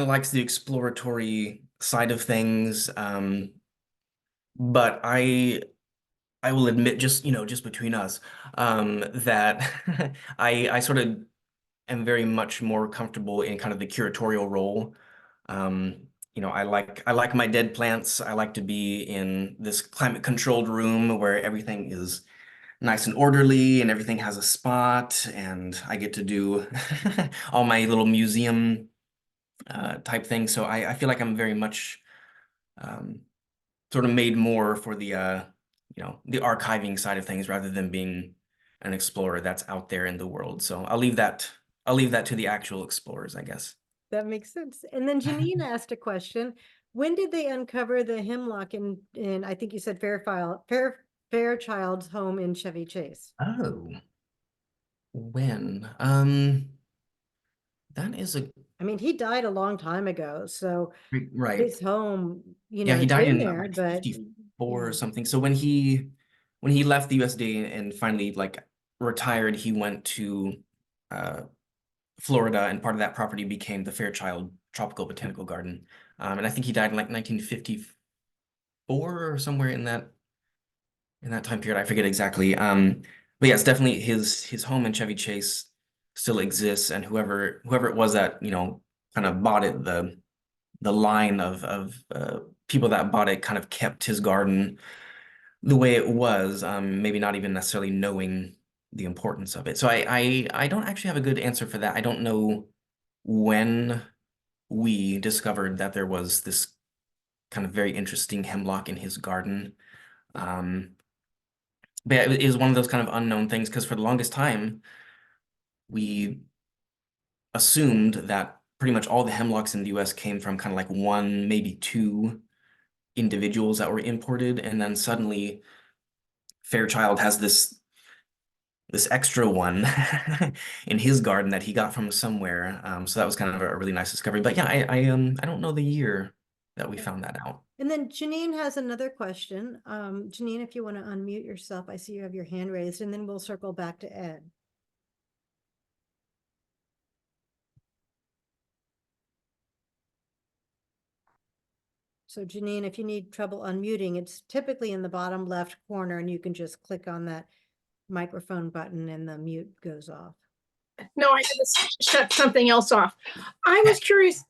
likes the exploratory side of things. But I will admit, just between us, that I sort of am very much more comfortable in kind of the curatorial role. Um, I like my dead plants. I like to be in this climate controlled room where everything is nice and orderly and everything has a spot, and I get to do all my little museum type things. So I feel like I'm very much um, sort of made more for the archiving side of things rather than being an explorer that's out there in the world. So I'll leave that to the actual explorers, I guess. That makes sense. And then Janine asked a question. When did they uncover the hemlock in I think you said Fairchild's home in Chevy Chase? Oh, when? That is a I mean, he died a long time ago, so right. his home, Yeah, he it's died been in there, like but 54 or yeah. something. So when he left the USDA and finally like retired, he went to uh Florida, and part of that property became the Fairchild Tropical Botanical Garden. And I think he died in like 1954 or somewhere in that time period. I forget exactly. But yeah, it's definitely his home in Chevy Chase still exists, and whoever it was that, kind of bought it, the line of people that bought it kind of kept his garden the way it was, maybe not even necessarily knowing the importance of it. So I don't actually have a good answer for that. I don't know when we discovered that there was this kind of very interesting hemlock in his garden. Um, but yeah, it is one of those kind of unknown things because for the longest time, we assumed that pretty much all the hemlocks in the US came from kind of like one, maybe two individuals that were imported. And then suddenly Fairchild has this extra one in his garden that he got from somewhere. So that was kind of a really nice discovery. But yeah, I don't know the year that we found that out. And then Janine has another question. Janine, if you want to unmute yourself, I see you have your hand raised, and then we'll circle back to Ed. So Janine, if you need trouble unmuting, it's typically in the bottom left corner, and you can just click on that microphone button and the mute goes off. No, I had to shut something else off. I was curious.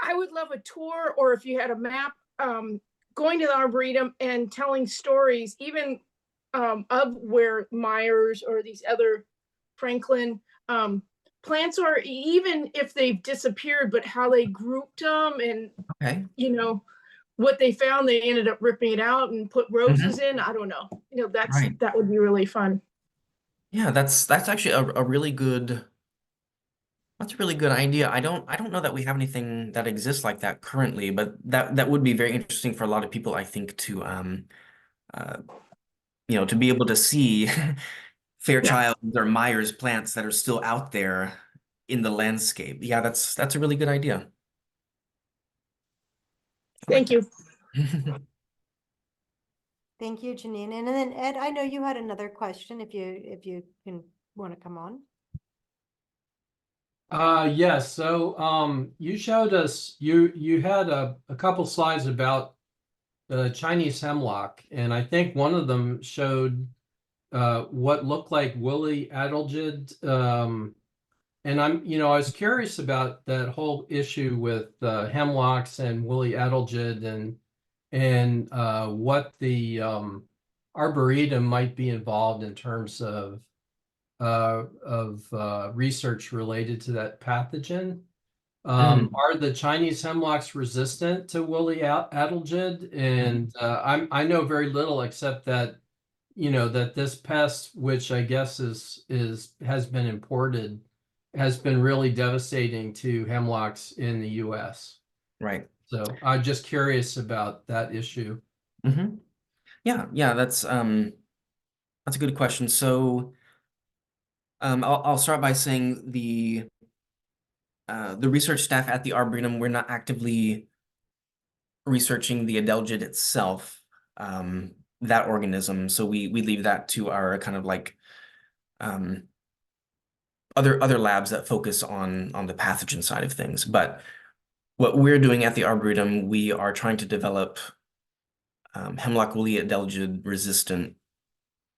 I would love a tour, or if you had a map, going to the Arboretum and telling stories, even of where Myers or these other Franklin plants are, even if they've disappeared, but how they grouped them and, Okay. what they found, they ended up ripping it out and put roses in. I don't know. Right. That would be really fun. Yeah, that's actually a really good that's a really good idea. I don't know that we have anything that exists like that currently, but that would be very interesting for a lot of people, I think, to uh to be able to see Fairchild or Myers plants that are still out there in the landscape. Yeah, that's a really good idea. I like Thank you. that. Thank you, Janine. And then Ed, I know you had another question if you can want to come on. Yes. So you showed us you had a couple slides about the Chinese hemlock, and I think one of them showed what looked like woolly adelgid. And I was curious about that whole issue with hemlocks and woolly adelgid and what the arboretum might be involved in terms of research related to that pathogen. Are the Chinese hemlocks resistant to woolly adelgid? And I know very little except that that this pest, which I guess has been imported, has been really devastating to hemlocks in the U.S. Right. So I'm just curious about that issue. Yeah, that's a good question. So I'll start by saying the research staff at the Arboretum, we're not actively researching the adelgid itself, that organism. So we leave that to our kind of like other labs that focus on the pathogen side of things. But what we're doing at the Arboretum, we are trying to develop hemlock woolly adelgid resistant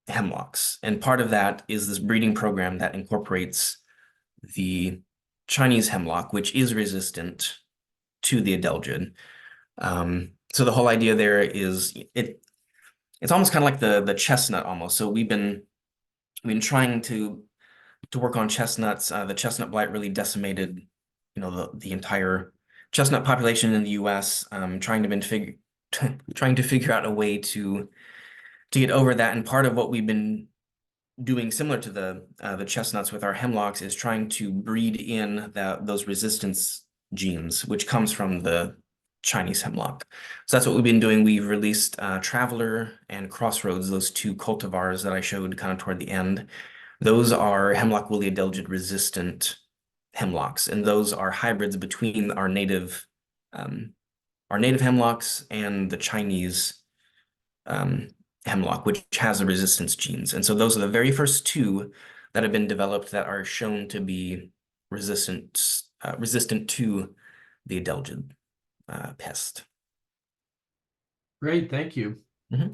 hemlocks. And part of that is this breeding program that incorporates the Chinese hemlock, which is resistant to the adelgid. So the whole idea there is it's almost kind of like the chestnut almost. So we've been trying to work on chestnuts. The chestnut blight really decimated, the entire chestnut population in the U.S. Trying to figure out a way to get over that. And part of what we've been doing, similar to the chestnuts with our hemlocks, is trying to breed in those resistance genes, which comes from the Chinese hemlock. So that's what we've been doing. We've released Traveler and Crossroads, those two cultivars that I showed kind of toward the end. Those are hemlock woolly adelgid resistant hemlocks, and those are hybrids between our native hemlocks and the Chinese hemlock, which has the resistance genes. And so those are the very first two that have been developed that are shown to be resistant to the adelgid pest. Great, thank you. Mm-hmm.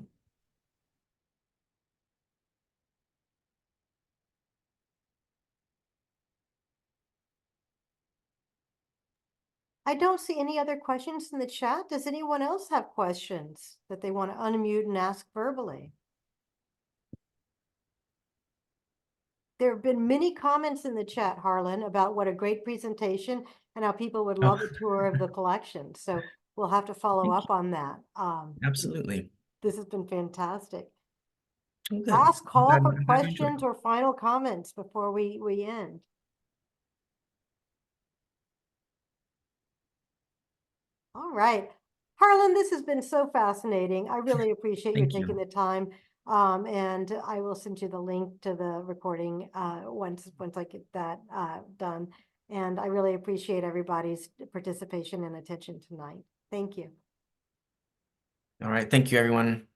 I don't see any other questions in the chat. Does anyone else have questions that they want to unmute and ask verbally? There have been many comments in the chat, Harlan, about what a great presentation and how people would love a tour of the collection. So we'll have to follow up on that. Absolutely. This has been fantastic. Good. Last call I'm for glad you enjoyed questions or final comments before we end. All right. Harlan, this has been so fascinating. I really appreciate you Thank you. taking the time. And I will send you the link to the recording once I get that done. And I really appreciate everybody's participation and attention tonight. Thank you. All right. Thank you, everyone.